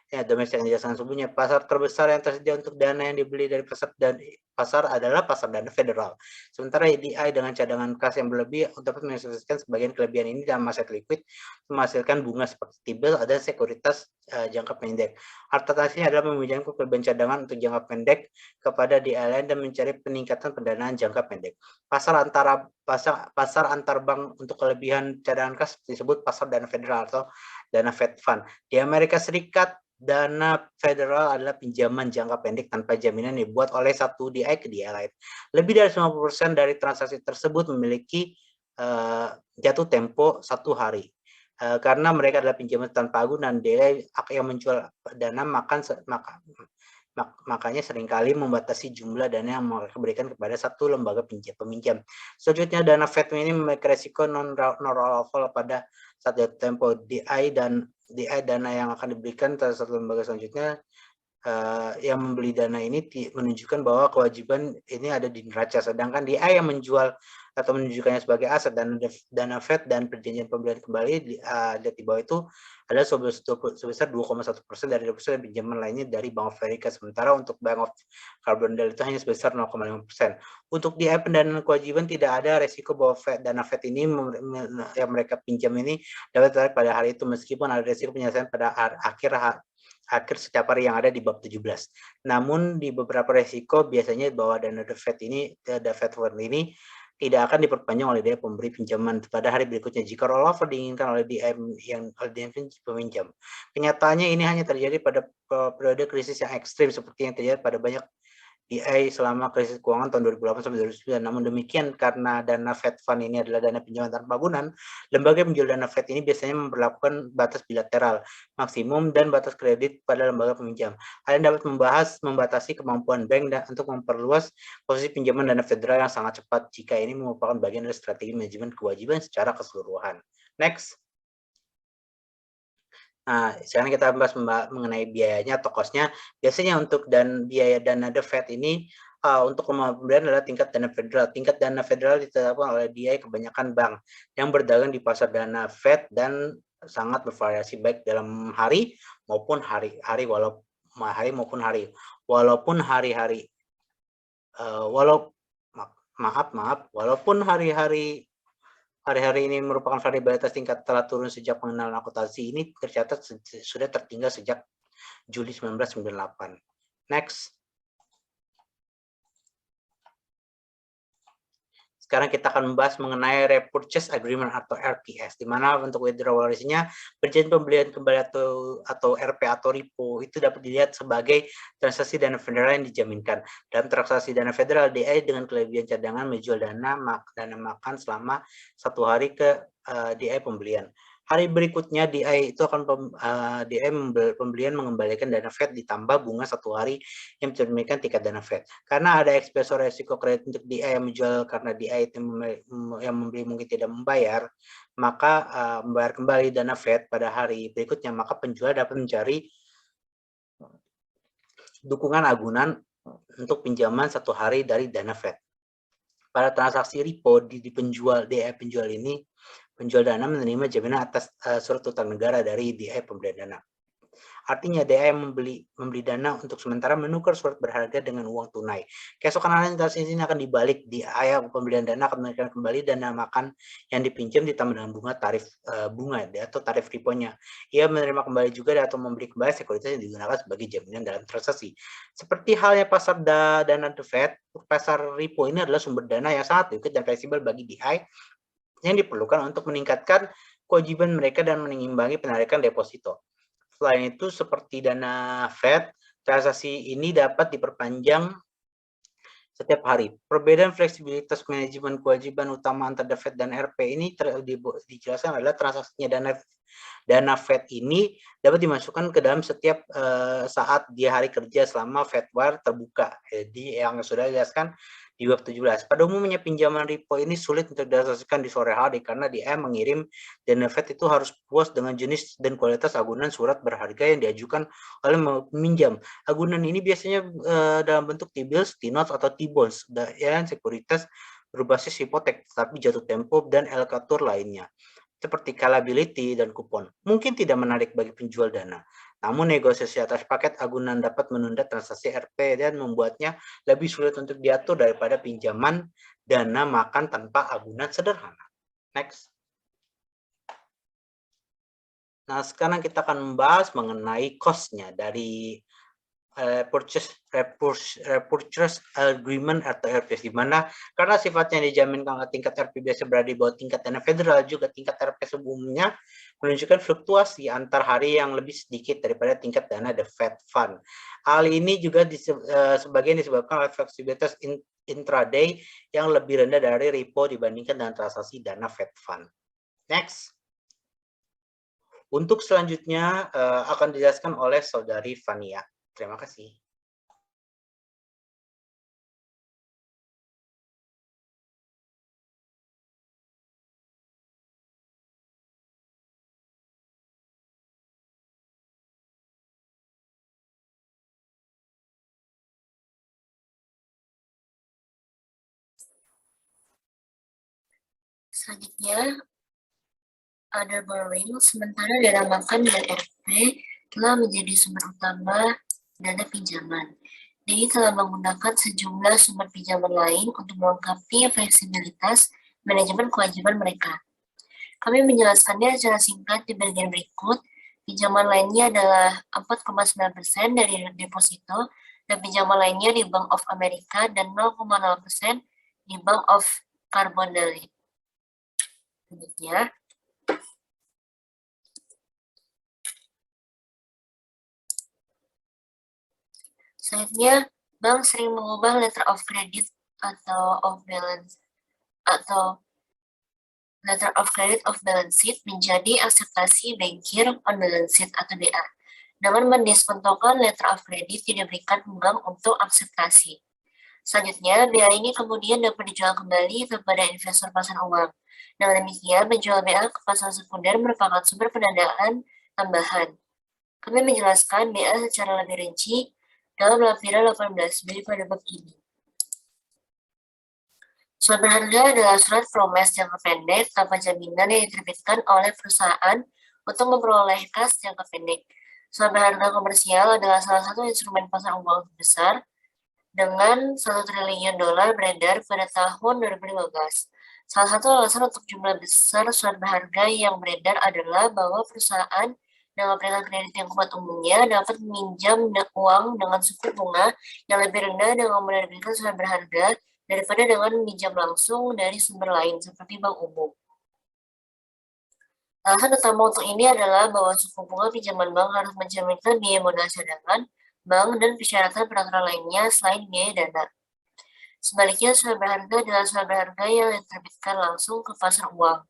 Ya, domestik yang dijelaskan sebelumnya. Pasar terbesar yang tersedia untuk dana yang dibeli dari pasar adalah pasar dana federal. Sementara DI dengan cadangan kas yang berlebih dapat menginvestasikan sebagian kelebihan ini dalam aset liquid, menghasilkan bunga seperti T-bill dan sekuritas jangka pendek. Alternatifnya adalah meminjamkan kelebihan cadangan untuk jangka pendek kepada DI lain dan mencari peningkatan pendanaan jangka pendek. Pasar antar bank untuk kelebihan cadangan kas disebut pasar dana federal atau dana Fed Fund. Di Amerika Serikat, dana federal adalah pinjaman jangka pendek tanpa jaminan yang dibuat oleh satu DI ke DI lain. Lebih dari 90% dari transaksi tersebut memiliki jatuh tempo 1 hari. Karena mereka adalah pinjaman tanpa agunan, DI yang menjual dana makanya seringkali membatasi jumlah dana yang mereka berikan kepada satu lembaga peminjam. Selanjutnya, dana Fed ini memiliki resiko non-rollable pada saat jatuh tempo. DI dana yang akan diberikan terhadap satu lembaga selanjutnya yang membeli dana ini menunjukkan bahwa kewajiban ini ada di neraca, sedangkan DI yang menjual atau menunjukkannya sebagai aset dana Fed dan perjanjian pembelian kembali di bawah itu adalah sebesar 2,1% dari pinjaman lainnya dari Bank of America. Sementara untuk Bank of Carbondale itu hanya sebesar 0,5%. Untuk DI pendanaan kewajiban tidak ada resiko bahwa dana Fed ini yang mereka pinjam ini dapat ditarik pada hari itu, meskipun ada resiko penyelesaian pada akhir setiap hari yang ada di bab 17. Namun di beberapa resiko biasanya bahwa dana Fed Fund ini tidak akan diperpanjang oleh DI pemberi pinjaman pada hari berikutnya jika rollover diinginkan oleh DI peminjam. Kenyataannya ini hanya terjadi pada periode krisis yang ekstrim seperti yang terjadi pada banyak DI selama krisis keuangan tahun 2008 sampai 2009. Namun demikian, karena dana Fed Fund ini adalah dana pinjaman tanpa agunan, lembaga penjual dana Fed ini biasanya memperlakukan batas bilateral maksimum dan batas kredit pada lembaga peminjam. Kalian dapat membatasi kemampuan bank untuk memperluas posisi pinjaman dana federal yang sangat cepat jika ini merupakan bagian dari strategi manajemen kewajiban secara keseluruhan. Next. Nah, sekarang kita bahas mengenai biayanya atau cost-nya. Biasanya untuk biaya dana The Fed ini untuk pembelian adalah tingkat dana federal. Tingkat dana federal ditetapkan oleh DI kebanyakan bank yang berdagang di pasar dana Fed dan sangat bervariasi baik dalam hari maupun hari-hari walaupun hari-hari ini merupakan variabilitas tingkat telah turun sejak pengenalan akuntansi ini tercatat sudah tertinggal sejak Juli 1998. Next. Sekarang kita akan membahas mengenai repurchase agreement atau RPS, di mana untuk withdrawal risk-nya perjanjian pembelian kembali atau RP atau repo itu dapat dilihat sebagai transaksi dana federal yang dijaminkan. Dalam transaksi dana federal, DI dengan kelebihan cadangan menjual dana makan selama 1 hari ke DI pembelian. Hari berikutnya DI itu akan pembelian mengembalikan dana Fed ditambah bunga 1 hari yang mencerminkan tingkat dana Fed. Karena ada eksposur resiko kredit untuk DI yang menjual karena DI itu yang membeli mungkin tidak membayar, maka membayar kembali dana Fed pada hari berikutnya, maka penjual dapat mencari dukungan agunan untuk pinjaman 1 hari dari dana Fed. Pada transaksi repo di penjual ini, penjual dana menerima jaminan atas surat utang negara dari DI pembelian dana. Artinya DI membeli dana untuk sementara menukar surat berharga dengan uang tunai. Keesokan harinya transaksi ini akan dibalik, DI pembelian dana akan menaikkan kembali dana makan yang dipinjam ditambah dengan bunga atau tarif repo-nya. Ia menerima kembali juga atau membeli kembali sekuritas yang digunakan sebagai jaminan dalam transaksi. Seperti halnya pasar dana The Fed, pasar repo ini adalah sumber dana yang sangat liquid dan fleksibel bagi DI yang diperlukan untuk meningkatkan kewajiban mereka dan mengimbangi penarikan deposito. Selain itu, seperti dana Fed, transaksi ini dapat diperpanjang setiap hari. Perbedaan fleksibilitas manajemen kewajiban utama antara The Fed dan RP ini dijelaskan adalah transaksinya dana Fed ini dapat dimasukkan ke dalam setiap saat di hari kerja selama Fedwire terbuka. Jadi yang sudah dijelaskan di bab 17. Pada umumnya pinjaman repo ini sulit untuk ditransaksikan di sore hari karena DI mengirim dana Fed itu harus puas dengan jenis dan kualitas agunan surat berharga yang diajukan oleh peminjam. Agunan ini biasanya dalam bentuk T-bills, T-notes atau T-bonds dan sekuritas berbasis hipotek, tapi jatuh tempo dan allocatur lainnya seperti callability dan kupon. Mungkin tidak menarik bagi penjual dana, Namun negosiasi atas paket agunan dapat menunda transaksi RP dan membuatnya lebih sulit untuk diatur daripada pinjaman dana makan tanpa agunan sederhana. Next. Nah, sekarang kita akan membahas mengenai cost-nya dari purchase agreement atau RPS, di mana karena sifatnya dijaminkan oleh tingkat RP biasa berada di bawah tingkat dana federal, juga tingkat RPS umumnya menunjukkan fluktuasi antar hari yang lebih sedikit daripada tingkat dana the Fed Fund. Hal ini juga sebagian disebabkan oleh fleksibilitas intraday yang lebih rendah dari repo dibandingkan dengan transaksi dana Fed Fund. Next. Untuk selanjutnya akan dijelaskan oleh Saudari Fania. Terima kasih. Selanjutnya, ada borrowing, sementara dana makan dan RP telah menjadi sumber utama dana pinjaman. DI telah menggunakan sejumlah sumber pinjaman lain untuk melengkapi fleksibilitas manajemen kewajiban mereka. Kami menjelaskannya secara singkat di bagian berikut. Pinjaman lainnya adalah 4,9% dari deposito, dan pinjaman lainnya di Bank of America, dan 0,0% di Bank of Carbondale. Selanjutnya, bank sering mengubah letter of credit atau letter of credit of balance sheet menjadi akseptasi bankir on balance sheet atau BA. Dengan mendiskontokan letter of credit tidak diberikan bank untuk akseptasi. Selanjutnya, BA ini kemudian dapat dijual kembali kepada investor pasar uang. Dengan demikian, menjual BA ke pasar sekunder merupakan sumber pendanaan tambahan. Kami menjelaskan BA secara lebih rinci dalam lampiran 18B pada bab ini. Surat berharga adalah surat promes jangka pendek tanpa jaminan yang diterbitkan oleh perusahaan untuk memperoleh kas jangka pendek. Surat berharga komersial adalah salah satu instrumen pasar uang besar dengan 1 triliun dolar beredar pada tahun 2015. Salah satu alasan untuk jumlah besar surat berharga yang beredar adalah bahwa perusahaan dengan peringkat kredit yang kuat umumnya dapat meminjam uang dengan suku bunga yang lebih rendah dengan menerbitkan surat berharga daripada dengan meminjam langsung dari sumber lain seperti bank umum. Alasan utama untuk ini adalah bahwa suku bunga pinjaman bank harus mencerminkan biaya modal cadangan bank dan persyaratan peraturan lainnya selain biaya dana. Sebaliknya, surat berharga adalah surat berharga yang diterbitkan langsung ke pasar uang.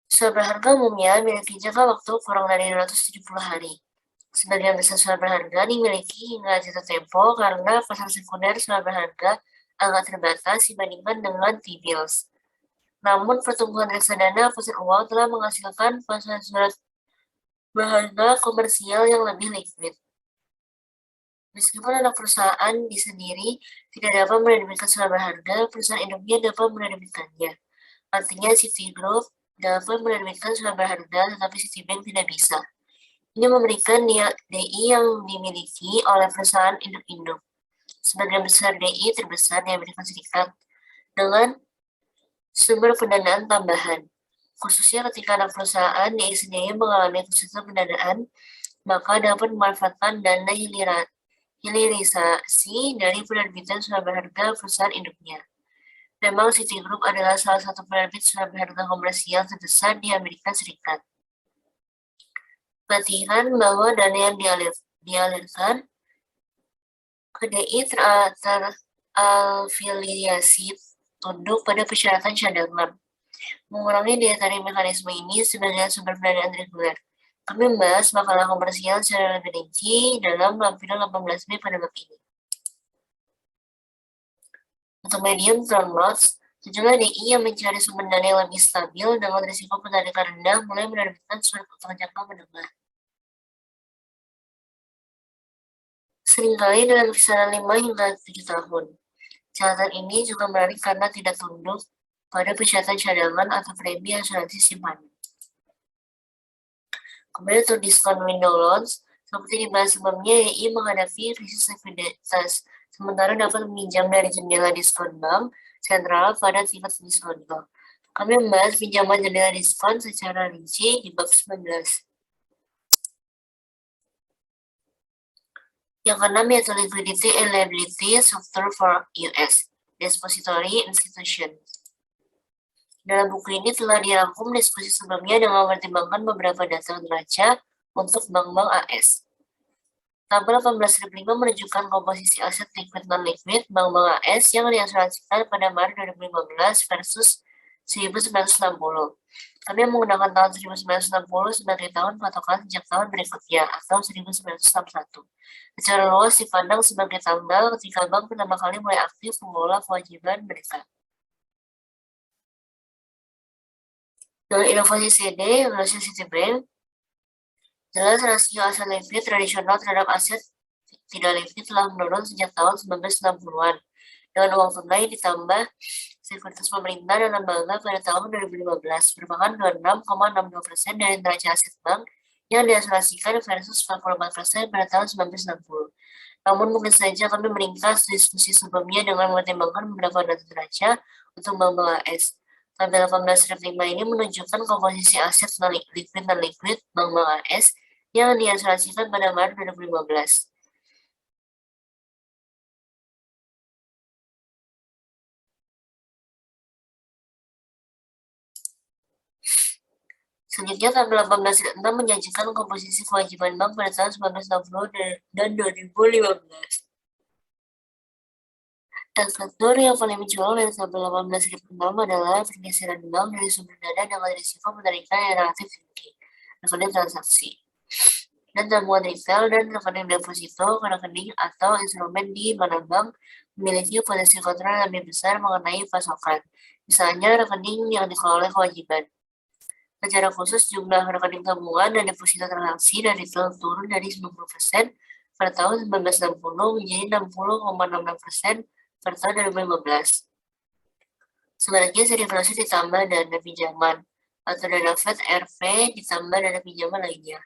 Surat berharga umumnya memiliki jangka waktu kurang dari 270 hari. Sebagian besar surat berharga dimiliki hingga jatuh tempo karena pasar sekunder surat berharga agak terbatas dibandingkan dengan T-bills. Namun, pertumbuhan reksadana pasar uang telah menghasilkan pasar surat berharga komersial yang lebih liquid. Meskipun anak perusahaan sendiri tidak dapat menerbitkan surat berharga, perusahaan induknya dapat menerbitkannya. Artinya, Citigroup dapat menerbitkan surat berharga, tetapi Citibank tidak bisa. Ini memberikan DI yang dimiliki oleh perusahaan induk-induk. Sebagian besar DI terbesar di Amerika Serikat dengan sumber pendanaan tambahan. Khususnya ketika anak perusahaan DI sendiri mengalami kesulitan pendanaan, maka dapat memanfaatkan dana hilirisasi dari penerbitan surat berharga perusahaan induknya. Memang Citigroup adalah salah satu penerbit surat berharga komersial terbesar di Amerika Serikat. Pelatihan bahwa dana yang dialirkan ke DI terafiliasi tunduk pada persyaratan cadangan. Mengurangi daya tarik mekanisme ini sebagai sumber pendanaan reguler. Kami membahas makalah komersial secara lebih rinci dalam lampiran 18B pada bab ini. Untuk medium term notes, sejumlah DI yang mencari sumber dana yang lebih stabil dengan risiko penarikan rendah mulai menerbitkan surat utang jangka menengah. Seringkali dengan kisaran 5 hingga 7 tahun. Catatan ini juga menarik karena tidak tunduk pada persyaratan cadangan atau premi asuransi simpanan. Kemudian untuk diskon window loans, seperti dibahas sebelumnya, YI menghadapi krisis likuiditas, sementara dapat meminjam dari jendela diskon bank sentral pada tingkat diskon bank. Kami membahas pinjaman jendela diskon secara rinci di bab 19. Yang keenam yaitu liquidity and liability structure for US Depository Institution. Dalam buku ini telah dirangkum diskusi sebelumnya dengan mempertimbangkan beberapa data neraca untuk bank-bank AS. Tabel 18.5 menunjukkan komposisi aset liquid non-liquid bank-bank AS yang diasuransikan pada Maret 2015 versus 1960. Kami menggunakan tahun 1960 sebagai tahun patokan sejak tahun berikutnya atau 1961. Secara luas dipandang sebagai tanggal ketika bank pertama kali mulai aktif mengelola kewajiban mereka. Dengan inovasi CD, Indonesia Citibank, jelas rasio aset liquid tradisional terhadap aset tidak liquid telah menurun sejak tahun 1960-an. Dengan uang tunai ditambah sekuritas pemerintah dan lembaga pada tahun 2015 merupakan 26,62% dari neraca aset bank yang diasuransikan versus 44% pada tahun 1960. Namun mungkin saja kami meringkas diskusi sebelumnya dengan mempertimbangkan beberapa data neraca untuk bank-bank AS. Tabel 18.5 ini menunjukkan komposisi aset liquid dan liquid bank-bank AS yang diasuransikan pada Maret 2015. Selanjutnya, tabel 18.6 menyajikan komposisi kewajiban bank pada tahun 1960 dan 2015. Faktor yang paling mencolok dari tabel 18.6 adalah pergeseran bank dari sumber dana dengan risiko penarikan yang relatif tinggi, rekening transaksi, dan tabungan retail dan rekening deposito ke rekening atau instrumen di mana bank memiliki potensi kontrol yang lebih besar mengenai pasokan, misalnya rekening yang dikelola kewajiban. Secara khusus, jumlah rekening tabungan dan deposito transaksi dari retail turun dari 90% pada tahun 1960 menjadi 60,66% pada tahun 2015. Sebaliknya, seri inflasi ditambah dana pinjaman atau dana Fed RV ditambah dana pinjaman lainnya.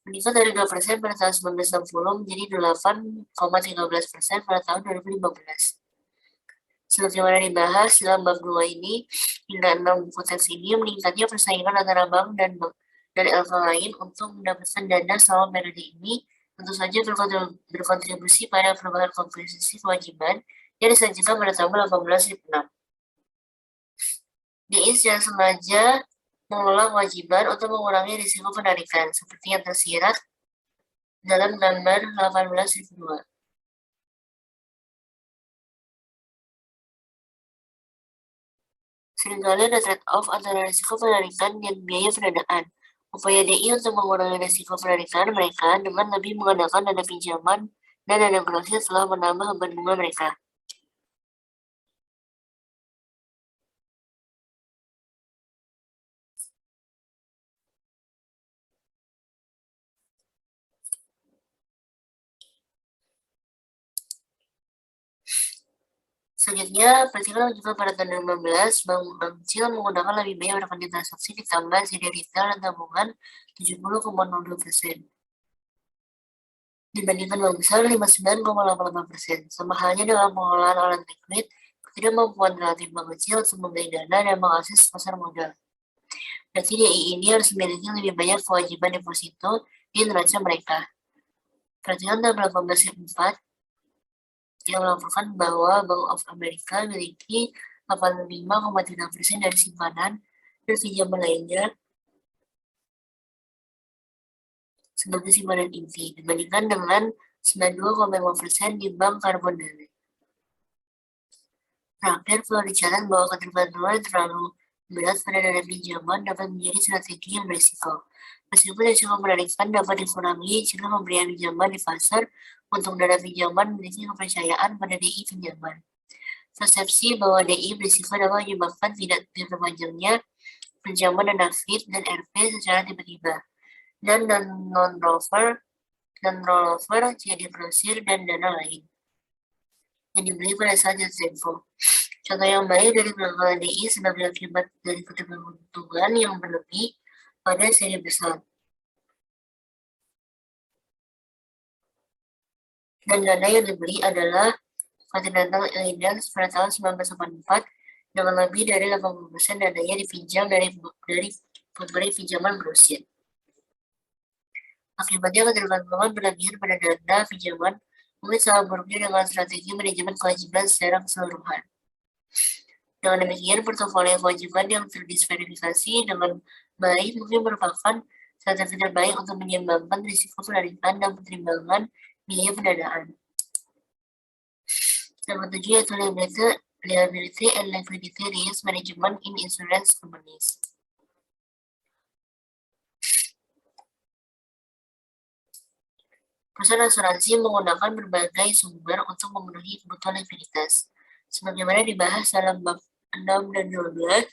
Meningkat dari 2% pada tahun 1960 menjadi 8,13% pada tahun 2015. Sebagaimana dibahas dalam bab 2 ini, hingga 6 buku teks ini meningkatnya persaingan antara bank dan LK lain untuk mendapatkan dana selama periode ini tentu saja berkontribusi pada perubahan komposisi kewajiban yang disajikan pada tabel 18.6. DI secara sengaja mengelola kewajiban untuk mengurangi risiko penarikan, seperti yang tersirat dalam gambar 18.2. Seringkali ada trade-off antara risiko penarikan dan biaya pendanaan. Upaya DI untuk mengurangi risiko penarikan mereka dengan lebih menggunakan dana pinjaman dan dana grosir telah menambah beban bunga mereka. Selanjutnya, perhatikan juga pada tahun 2015, bank kecil menggunakan lebih banyak rekening transaksi ditambah CD retail dan tabungan 70,02%. Dibandingkan bank besar 59,88%. Sama halnya dalam pengelolaan alat liquid, ketidakmampuan relatif bank kecil untuk membeli dana dan mengakses pasar modal. Berarti DI ini harus memiliki lebih banyak kewajiban deposito di neraca mereka. Perhatikan tabel 18.4 yang melaporkan bahwa Bank of America memiliki 85,3% dari simpanan dan pinjaman lainnya sebagai simpanan inti, dibandingkan dengan 92,5% di Bank Carbondale. Terakhir, perlu dicatat bahwa ketergantungan yang terlalu berat pada dana pinjaman dapat menjadi strategi yang berisiko. Meskipun risiko penarikan dapat dikurangi jika pemberian pinjaman di pasar untuk dana pinjaman memiliki kepercayaan pada DI pinjaman. Persepsi bahwa DI berisiko dapat menyebabkan tidak diperpanjangnya pinjaman dana FIT dan RP secara tiba-tiba, dan non-rollover, jadi grosir dan dana lain yang dibeli pada saat jatuh tempo. Contoh yang baik dari penanggalan DI sebagai akibat dari ketergantungan yang berlebih pada seri besar. Dan dana yang dibeli adalah Continental Alliance pada tahun 1984 dengan lebih dari 80% dananya dipinjam dari pemberi pinjaman Rusia. Akibatnya ketergantungan berlebihan pada dana pinjaman mungkin sama buruknya dengan strategi manajemen kewajiban secara keseluruhan. Dengan demikian, portofolio kewajiban yang terdiversifikasi dengan baik mungkin merupakan strategi terbaik untuk menyeimbangkan risiko penarikan dan pertimbangan biaya pendanaan. Yang ketujuh yaitu liability and liquidity risk management in insurance companies. Perusahaan asuransi menggunakan berbagai sumber untuk memenuhi kebutuhan likuiditas, sebagaimana dibahas dalam bab 6 dan 12.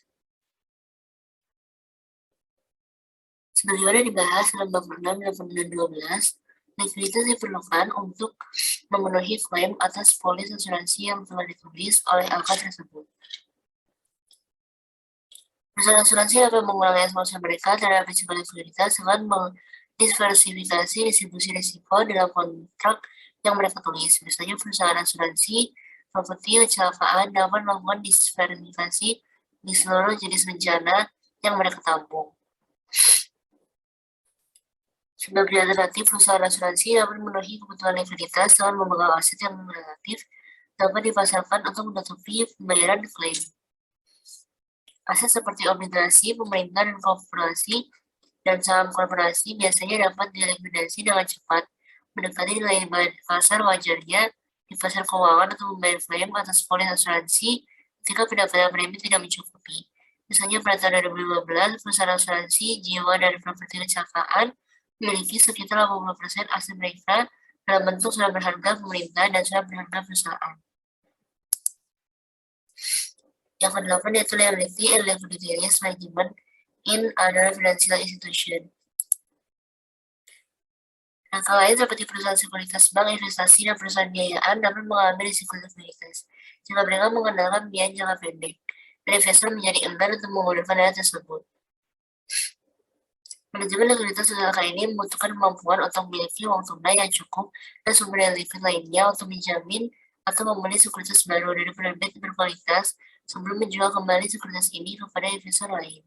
Sebagaimana dibahas dalam bab 6 dan 12, likuiditas diperlukan untuk memenuhi klaim atas polis asuransi yang telah ditulis oleh LK tersebut. Perusahaan asuransi dapat mengurangi eksposur mereka terhadap risiko likuiditas dengan mendiversifikasi distribusi risiko dalam kontrak yang mereka tulis. Misalnya perusahaan asuransi properti kecelakaan dapat melakukan diversifikasi di seluruh jenis bencana yang mereka tampung. Sebagai alternatif, perusahaan asuransi dapat memenuhi kebutuhan likuiditas dengan memegang aset yang relatif dapat dipasarkan untuk menutupi pembayaran klaim. Aset seperti obligasi, pemerintah, dan korporasi, dan saham korporasi biasanya dapat dilikuidasi dengan cepat, mendekati nilai pasar wajarnya di pasar keuangan untuk membayar klaim atas polis asuransi ketika pendapatan premi tidak mencukupi. Misalnya pada tahun 2015, perusahaan asuransi jiwa dan properti kecelakaan memiliki sekitar 80% aset mereka dalam bentuk surat berharga pemerintah dan surat berharga perusahaan. Yang kedelapan yaitu liability and liquidity risk management in other financial institution. Angka lain seperti perusahaan sekuritas bank, investasi, dan perusahaan biayaan dapat mengalami risiko likuiditas jika mereka mengandalkan biaya jangka pendek, dan investor menjadi enggan untuk menggunakan dana tersebut. Manajemen likuiditas angka ini membutuhkan kemampuan untuk memiliki uang tunai yang cukup dan sumber daya likuid lainnya untuk menjamin atau membeli sekuritas baru dari penerbit berkualitas sebelum menjual kembali sekuritas ini kepada investor lain.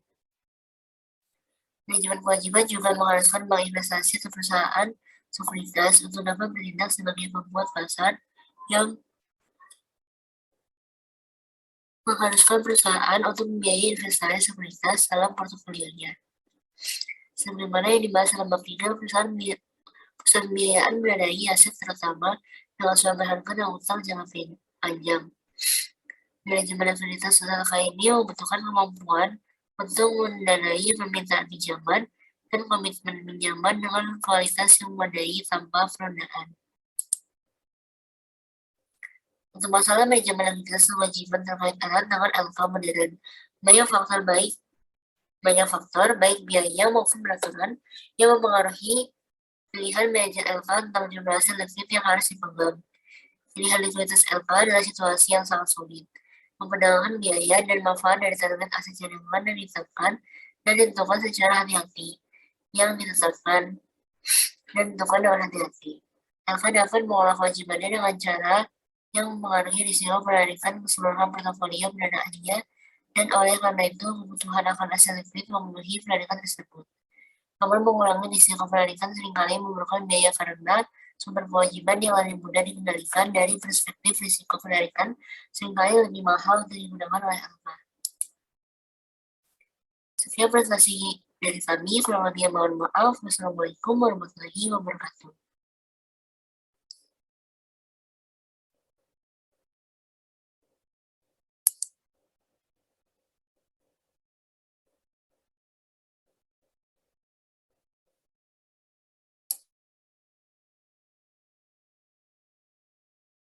Manajemen kewajiban juga mengharuskan bank investasi atau perusahaan sekuritas untuk dapat bertindak sebagai pembuat pasar yang mengharuskan perusahaan untuk membiayai investasi sekuritas dalam portofolionya. Sebagaimana yang dibahas dalam bab 3, perusahaan pembiayaan mendanai aset terutama dengan surat berharga dan utang jangka panjang. Manajemen likuiditas angka ini membutuhkan kemampuan untuk mendanai permintaan pinjaman dan komitmen pinjaman dengan kualitas yang memadai tanpa penundaan. Untuk masalah manajemen likuiditas kewajiban terkait erat dengan LK modern, banyak faktor baik biaya maupun peraturan yang mempengaruhi pilihan manajer LK tentang jumlah aset likuid yang harus dipegang. Pilihan likuiditas LK adalah situasi yang sangat sulit. Memperdagangkan biaya dan manfaat dari target aset cadangan yang ditetapkan dan ditentukan secara hati-hati. Yang ditetapkan dan ditentukan dengan hati-hati. LK dapat mengolah kewajibannya dengan cara yang mempengaruhi risiko penarikan keseluruhan portofolio pendanaannya, dan oleh karena itu kebutuhan akan aset likuid memenuhi penarikan tersebut. Namun mengurangi risiko penarikan seringkali memerlukan biaya karena sumber kewajiban yang lebih mudah dikendalikan dari perspektif risiko penarikan seringkali lebih mahal untuk digunakan oleh LK. Sekian presentasi dari kami, kurang lebihnya mohon maaf. Wassalamualaikum warahmatullahi wabarakatuh.